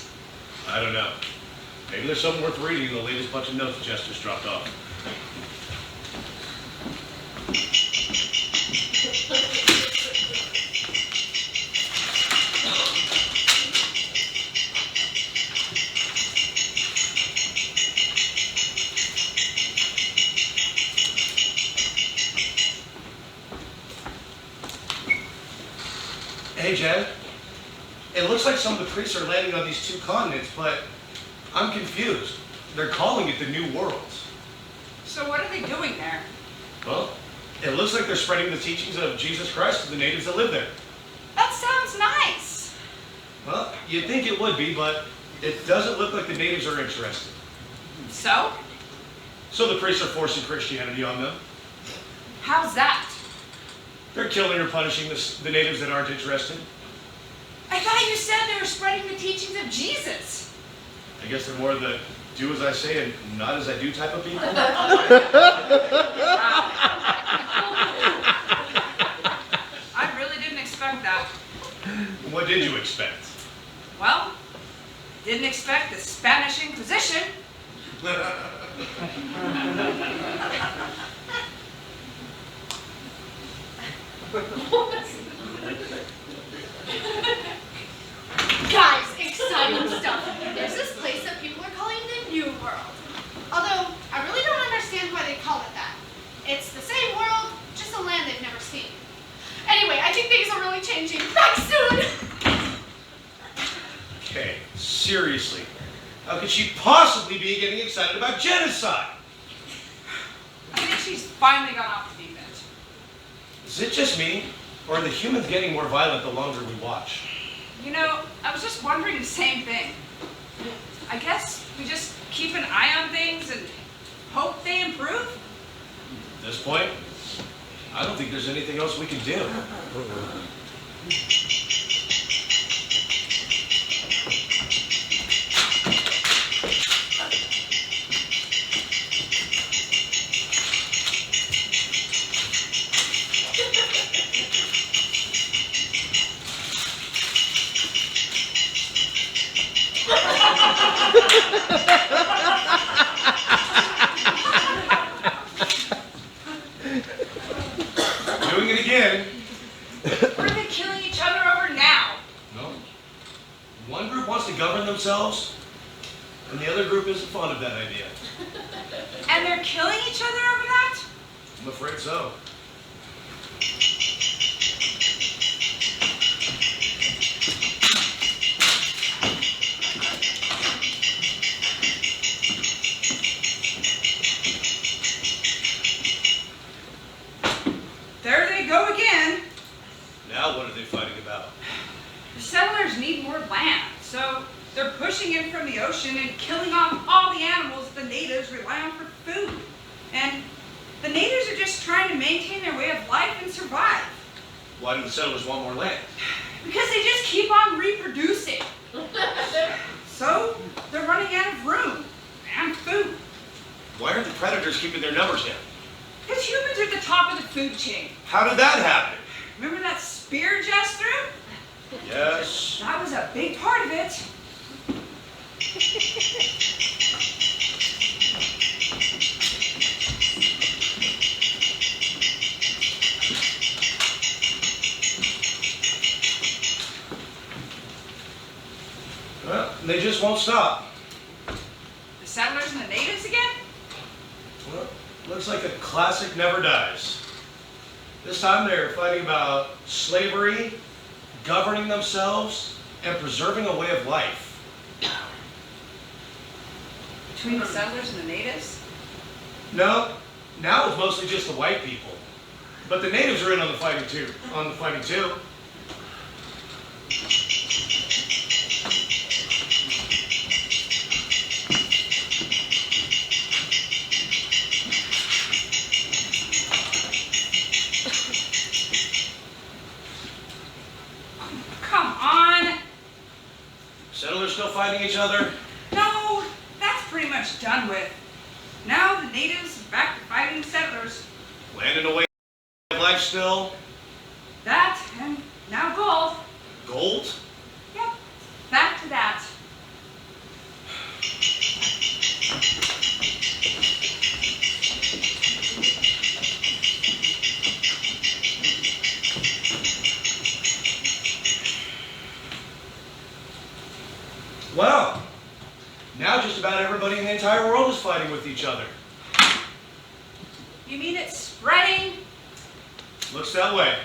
I don't know. Maybe there's something worth reading in the latest bunch of notes Jess just dropped off. Hey, Jen. It looks like some of the priests are landing on these two continents, but I'm confused. They're calling it the New World. So what are they doing there? Well, it looks like they're spreading the teachings of Jesus Christ to the natives that live there. That sounds nice. Well, you'd think it would be, but it doesn't look like the natives are interested. So? So the priests are forcing Christianity on them. How's that? They're killing or punishing the natives that aren't interested. I thought you said they were spreading the teachings of Jesus. I guess they're more the do as I say and not as I do type of people. I really didn't expect that. What did you expect? Well, didn't expect the Spanish Inquisition. Guys, exciting stuff. There's this place that people are calling the New World. Although, I really don't understand why they call it that. It's the same world, just a land they've never seen. Anyway, I think things are really changing. Back soon! Okay, seriously. How could she possibly be getting excited about genocide? I think she's finally gone off the deep end. Is it just me? Or are the humans getting more violent the longer we watch? You know, I was just wondering the same thing. I guess we just keep an eye on things and hope they improve? At this point, I don't think there's anything else we can do. Doing it again. What are they killing each other over now? No. One group wants to govern themselves, and the other group isn't fond of that idea. And they're killing each other over that? I'm afraid so. There they go again. Now what are they fighting about? The settlers need more land, so they're pushing in from the ocean and killing off all the animals the natives rely on for food. And the natives are just trying to maintain their way of life and survive. Why do the settlers want more land? Because they just keep on reproducing. So they're running out of room and food. Why aren't the predators keeping their numbers down? Because humans are at the top of the food chain. How did that happen? Remember that spear Jess threw? Yes. That was a big part of it. Well, they just won't stop. The settlers and the natives again? Well, looks like a classic never dies. This time they're fighting about slavery, governing themselves, and preserving a way of life. Between the settlers and the natives? No, now it's mostly just the white people. But the natives are in on the fighting too. Come on. Settlers still fighting each other? No, that's pretty much done with. Now the natives are back to fighting the settlers. Land in a way of life still? That, and now gold. Gold? Yep, back to that. entire world is fighting with each other. You mean it's spreading? Looks that way.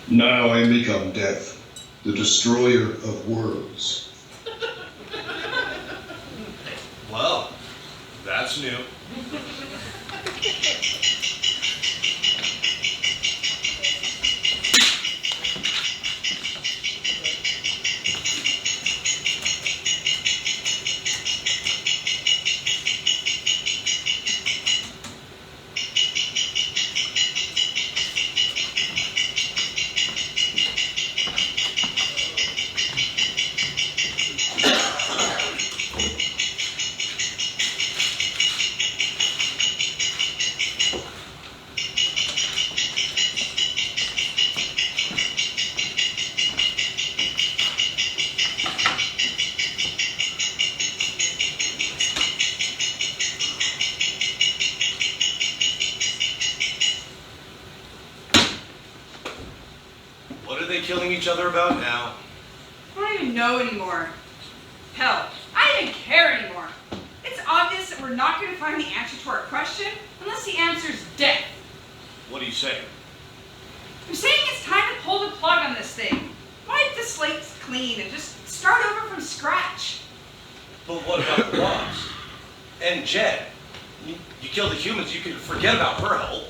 Now I become death, the destroyer of worlds. Well, that's new. What are they killing each other about now? I don't even know anymore. Hell, I don't even care anymore. It's obvious that we're not going to find the answer to our question unless the answer is death. What are you saying? I'm saying it's time to pull the plug on this thing. Wipe the slate clean and just start over from scratch. But what about the boss? And Jed? You kill the humans, you can forget about her help.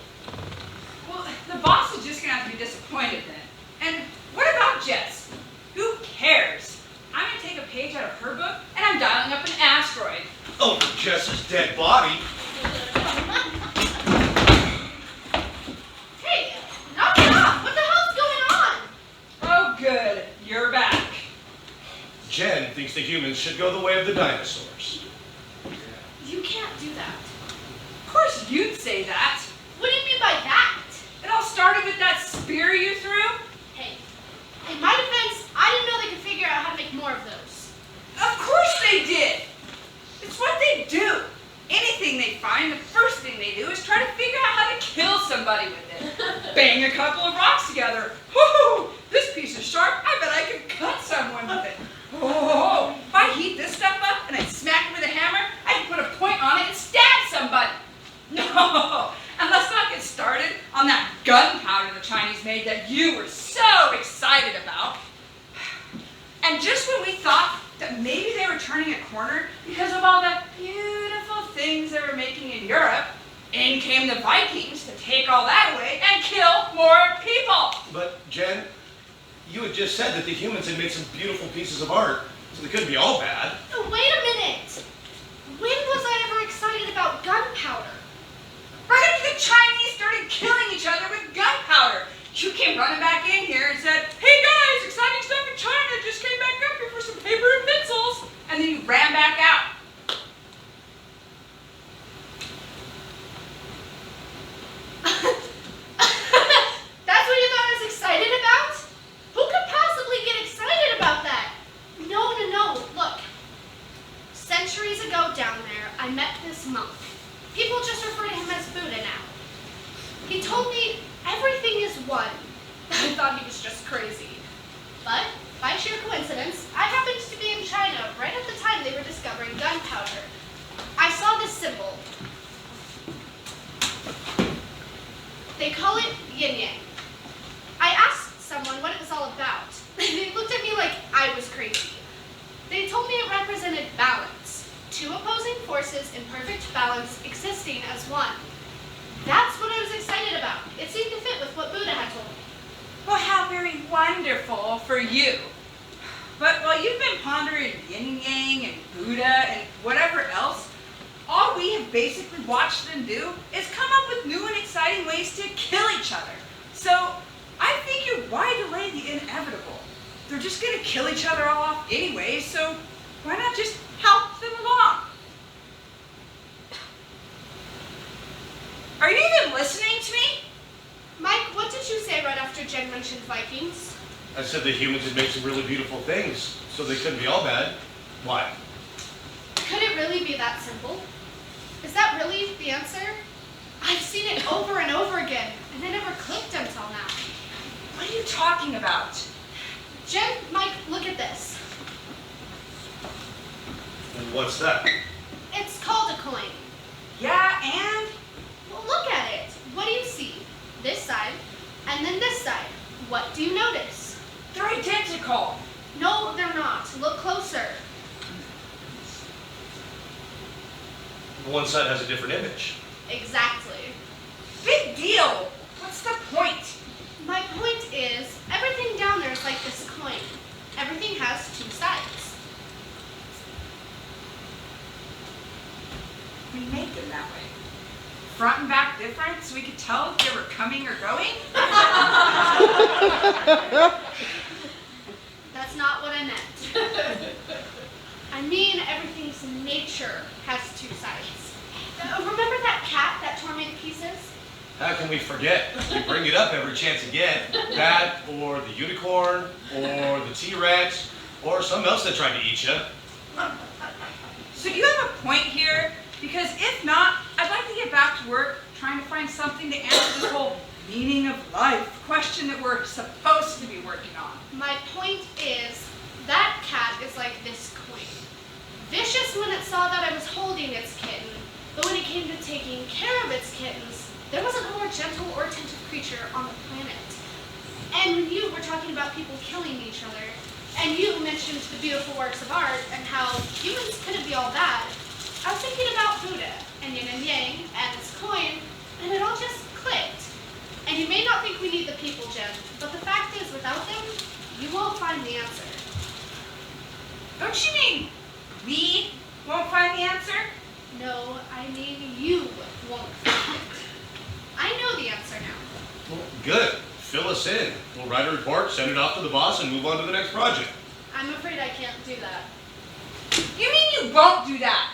Well, the boss is just going to have to be disappointed then. And what about Jess? Who cares? I'm going to take a page out of her book and I'm dialing up an asteroid. Oh, Jess's dead body. Hey, knock it off! What the hell's going on? Oh, good. You're back. Jen thinks the humans should go the way of the dinosaurs. You can't do that. Of course you'd say that. What do you mean by that? It all started with that spear you threw. Hey, in my defense, I didn't know they could figure out how to make more of those. Of course they did. It's what they do. Anything they find, the first thing they do is try to figure out how to kill somebody with it. Bang a couple of rocks together. Whoo! This piece is sharp. I bet I could cut someone with it. Oh! If I heat this stuff up and I smack it with a hammer, I can put a point on it and stab somebody. No! And let's not get started on that gunpowder the Chinese made that you were so excited about. And just when we thought that maybe they were turning a corner because of all the beautiful things they were making in Europe, in came the Vikings to take all that away and kill more people. But Jen, you had just said that the humans had made some beautiful pieces of art, so they couldn't be all bad. Oh, wait a minute! When was I ever excited about gunpowder? Right after the Chinese started killing each other with gunpowder. You came running back in here and said, "Hey guys, exciting stuff in China, just came back up here for some paper and pencils." And then you ran back out. That's what you thought I was excited about? Who could possibly get excited about that? No. Look. Centuries ago down there, I met this monk. People just refer to him as Buddha now. He told me everything is one. I thought he was just crazy. But, by sheer coincidence, I happened to be in China right at the time they were discovering gunpowder. I saw this symbol. They call it yin-yang. I asked someone what it was all about. They looked at me like I was crazy. They told me it represented balance. Two opposing forces in perfect balance existing as one. That's what I was excited about. It seemed to fit with what Buddha had told me. Well, how very wonderful for you. But while you've been pondering yin yang and Buddha and whatever else, all we have basically watched them do is come up with new and exciting ways to kill each other. So I figure why delay the inevitable? They're just going to kill each other all off anyway, so why not just help them along? Are you even listening to me? Mike, what did you say right after Jen mentioned Vikings? I said the humans had made some really beautiful things, so they couldn't be all bad. Why? Could it really be that simple? Is that really the answer? I've seen it over and over again, and it never clicked until now. What are you talking about? Jen, Mike, look at this. What's that? It's called a coin. Yeah, and? Well, look at it. What do you see? This side, and then this side. What do you notice? They're identical. No, they're not. Look closer. One side has a different image. Exactly. Big deal. What's the point? My point is, everything down there is like this coin. Everything has two sides. We made them that way. Front and back different so we could tell if they were coming or going? That's not what I meant. I mean, everything's nature has two sides. Remember that cat that tore me to pieces? How can we forget? We bring it up every chance we get. That, or the unicorn, or the T-Rex, or something else that tried to eat you. So do you have a point here? Because if not, I'd like to get back to work trying to find something to answer this whole meaning of life question that we're supposed to be working on. My point is, that cat is like this coin. Vicious when it saw that I was holding its kitten, but when it came to taking care of its kittens, there wasn't a more gentle or attentive creature on the planet. And when you were talking about people killing each other, and you mentioned the beautiful works of art and how humans couldn't be all bad, I was thinking about Buddha and yin and yang and this coin, and it all just clicked. And you may not think we need the people, Jen, but the fact is, without them, you won't find the answer. Don't you mean we won't find the answer? No, I mean you won't find it. I know the answer now. Well, good. Fill us in. We'll write a report, send it off to the boss, and move on to the next project. I'm afraid I can't do that. You mean you won't do that?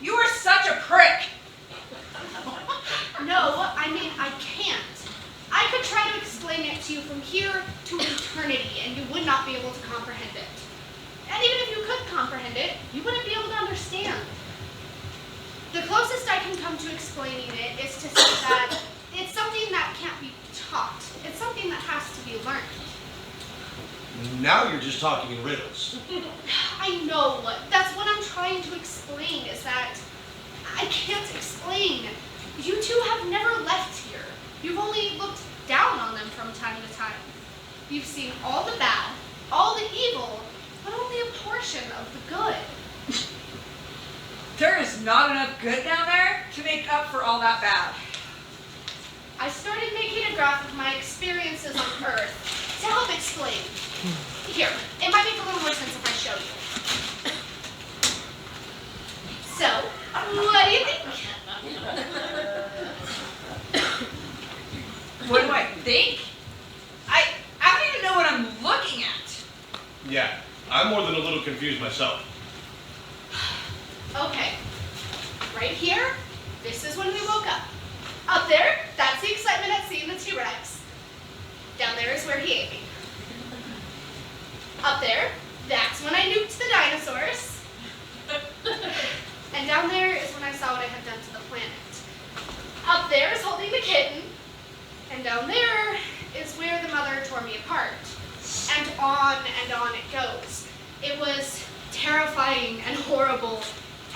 You are such a prick. No, I mean I can't. I could try to explain it to you from here to eternity, and you would not be able to comprehend it. And even if you could comprehend it, you wouldn't be able to understand. The closest I can come to explaining it is to say that it's something that can't be taught. It's something that has to be learned. Now you're just talking in riddles. I know. That's what I'm trying to explain, is that I can't explain. You two have never left here. You've only looked down on them from time to time. You've seen all the bad, all the evil, but only a portion of the good. There is not enough good down there to make up for all that bad. I started making a graph of my experiences on Earth to help explain. Here, it might make a little more sense if I show you. So, what do you think? What do I think? I don't even know what I'm looking at. Yeah, I'm more than a little confused myself. Okay, right here, this is when we woke up. Up there, that's the excitement at seeing the T-Rex. Down there is where he ate me. Up there, that's when I nuked the dinosaurs. And down there is when I saw what I had done to the planet. Up there is holding the kitten. And down there is where the mother tore me apart. And on it goes. It was terrifying and horrible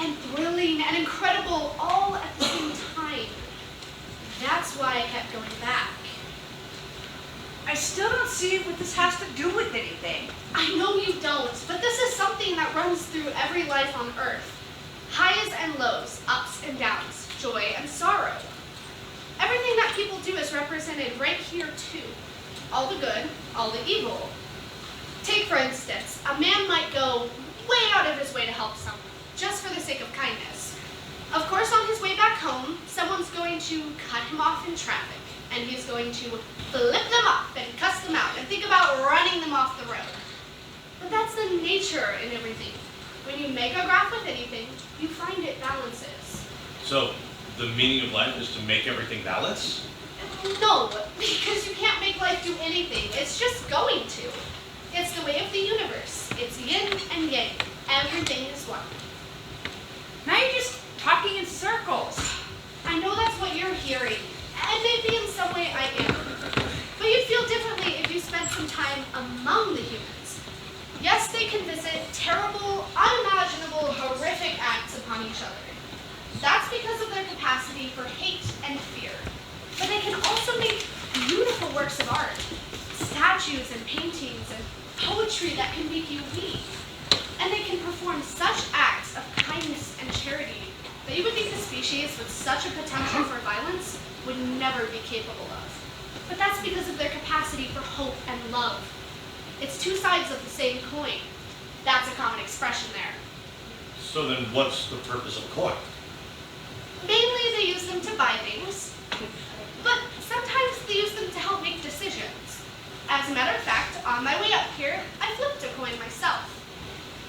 and thrilling and incredible all at the same time. That's why I kept going back. I still don't see what this has to do with anything. I know you don't, but this is something that runs through every life on Earth. Highs and lows, ups and downs, joy and sorrow. Everything that people do is represented right here too. All the good, all the evil. Take for instance, a man might go way out of his way to help someone, just for the sake of kindness. Of course, on his way back home, someone's going to cut him off in traffic, and he's going to flip them off and cuss them out and think about running them off the road. But that's the nature in everything. When you make a graph with anything, you find it balances. So, the meaning of life is to make everything balance? No, because you can't make life do anything. It's just going to. It's the way of the universe. It's yin and yang. Everything is one. Now you're just talking in circles. I know that's what you're hearing, and maybe in some way I am. But you'd feel differently if you spent some time among the humans. Yes, they can visit terrible, unimaginable, horrific acts upon each other. That's because of their capacity for hate and fear. But they can also make beautiful works of art, statues and paintings and poetry that can make you weep. And they can perform such acts of kindness and charity that you would think a species with such a potential for violence would never be capable of. But that's because of their capacity for hope and love. It's two sides of the same coin. That's a common expression there. So then what's the purpose of a coin? Mainly they use them to buy things, but sometimes they use them to help make decisions. As a matter of fact, on my way up here, I flipped a coin myself.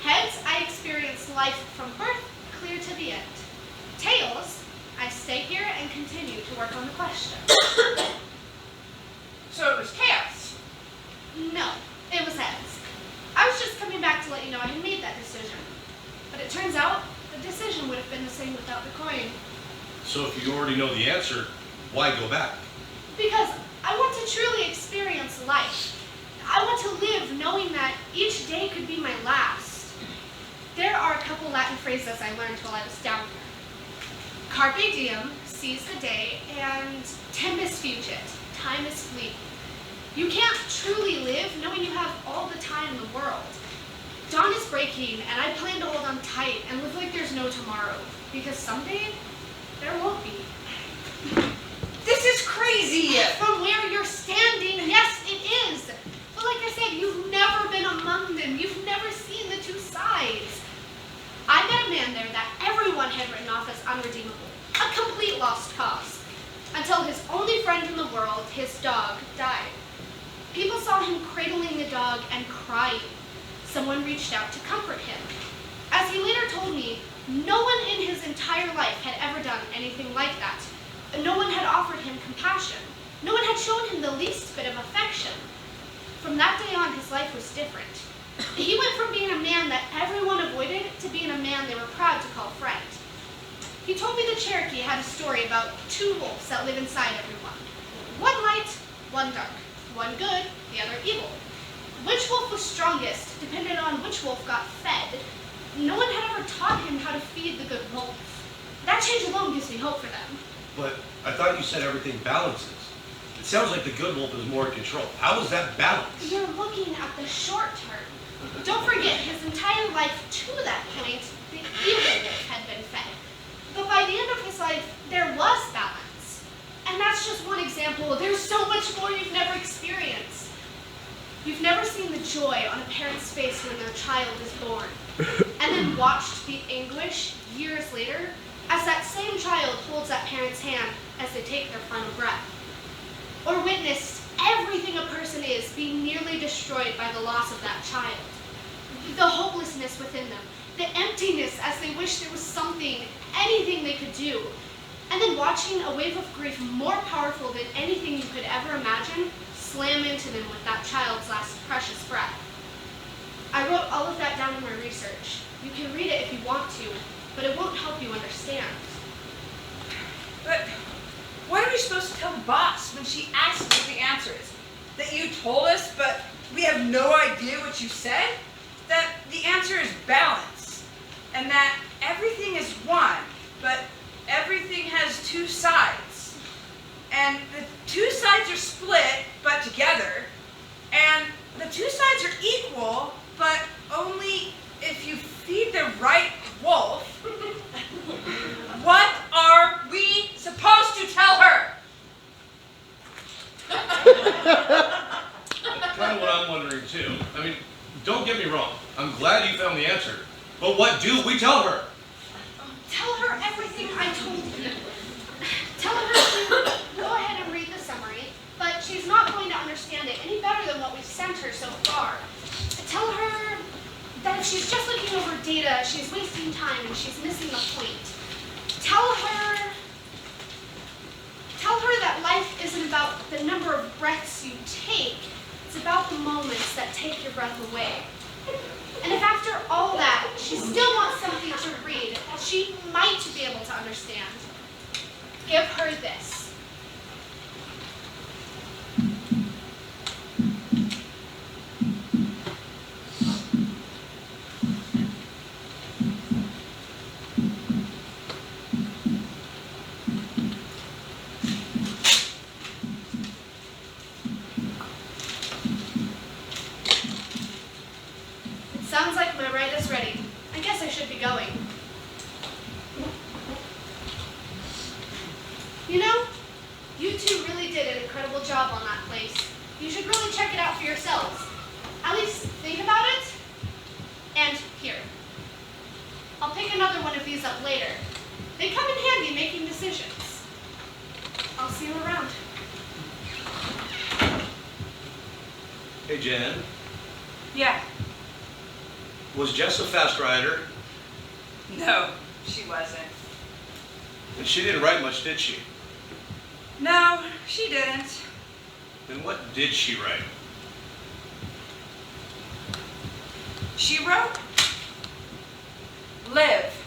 Heads, I experience life from birth clear to the end. Tails, I stay here and continue to work on the question. So it was chaos. No, it was heads. I was just coming back to let you know I had made that decision. But it turns out the decision would have been the same without the coin. So if you already know the answer, why go back? Because I want to truly experience life. I want to live knowing that each day could be my last. There are a couple Latin phrases I learned while I was down here. Carpe diem, seize the day, and tempus fugit, time is fleeting. You can't truly live knowing you have all the time in the world. Dawn is breaking, and I plan to hold on tight and live like there's no tomorrow, because someday there won't be. This is crazy. From where you're standing, yes, it is. But like I said, you've never been among them. You've never seen the two sides. I met a man there that everyone had written off as unredeemable, a complete lost cause, until his only friend in the world, his dog, died. People saw him cradling the dog and crying. Someone reached out to comfort him. As he later told me, no one in his entire life had ever done anything like that. No one had offered him compassion. No one had shown him the least bit of affection. From that day on, his life was different. He went from being a man that everyone avoided to being a man they were proud to call friend. He told me the Cherokee had a story about two wolves that live inside everyone. One light, one dark. One good, the other evil. Which wolf was strongest depended on which wolf got fed. No one had ever taught him how to feed the good wolf. That change alone gives me hope for them. But I thought you said everything balances. It sounds like the good wolf is more in control. How is that balanced? You're looking at the short term. Don't forget, his entire life to that point, the evil wolf had been fed. But by the end of his life, there was balance. And that's just one example. There's so much more you've never experienced. You've never seen the joy on a parent's face when their child is born, and then watched the anguish years later as that same child holds that parent's hand as they take their final breath. Or witnessed everything a person is being nearly destroyed by the loss of that child. The hopelessness within them, the emptiness as they wish there was something, anything they could do. And then watching a wave of grief more powerful than anything you could ever imagine slam into them with that child's last precious breath. I wrote all of that down in my research. You can read it if you want to, but it won't help you understand. But what are we supposed to tell the boss when she asks what the answer is? That you told us, but we have no idea what you said? That the answer is balance, and that everything is one, but everything has two sides. And the two sides are split, but together. And the two sides are equal, but only if you feed the right wolf. What are we supposed to tell her? That's kind of what I'm wondering too. I mean, don't get me wrong. I'm glad you found the answer. But what do we tell her? Tell her everything I told you. Tell her to go ahead and read the summary, but she's not going to understand it any better than what we've sent her so far. Tell her that if she's just looking over data, she's wasting time and she's missing the point. Tell her that life isn't about the number of breaths you take. It's about the moments that take your breath away. And if after all that, she still wants something to read that she might be able to understand, give her this. Sounds like my ride is ready. I guess I should be going. You know, you two really did an incredible job on that place. You should really check it out for yourselves. At least think about it. And here. I'll pick another one of these up later. They come in handy making decisions. I'll see you around. Hey, Jen. Yeah. Was Jess a fast rider? No, she wasn't. And she didn't write much, did she? No, she didn't. Then what did she write? She wrote, live.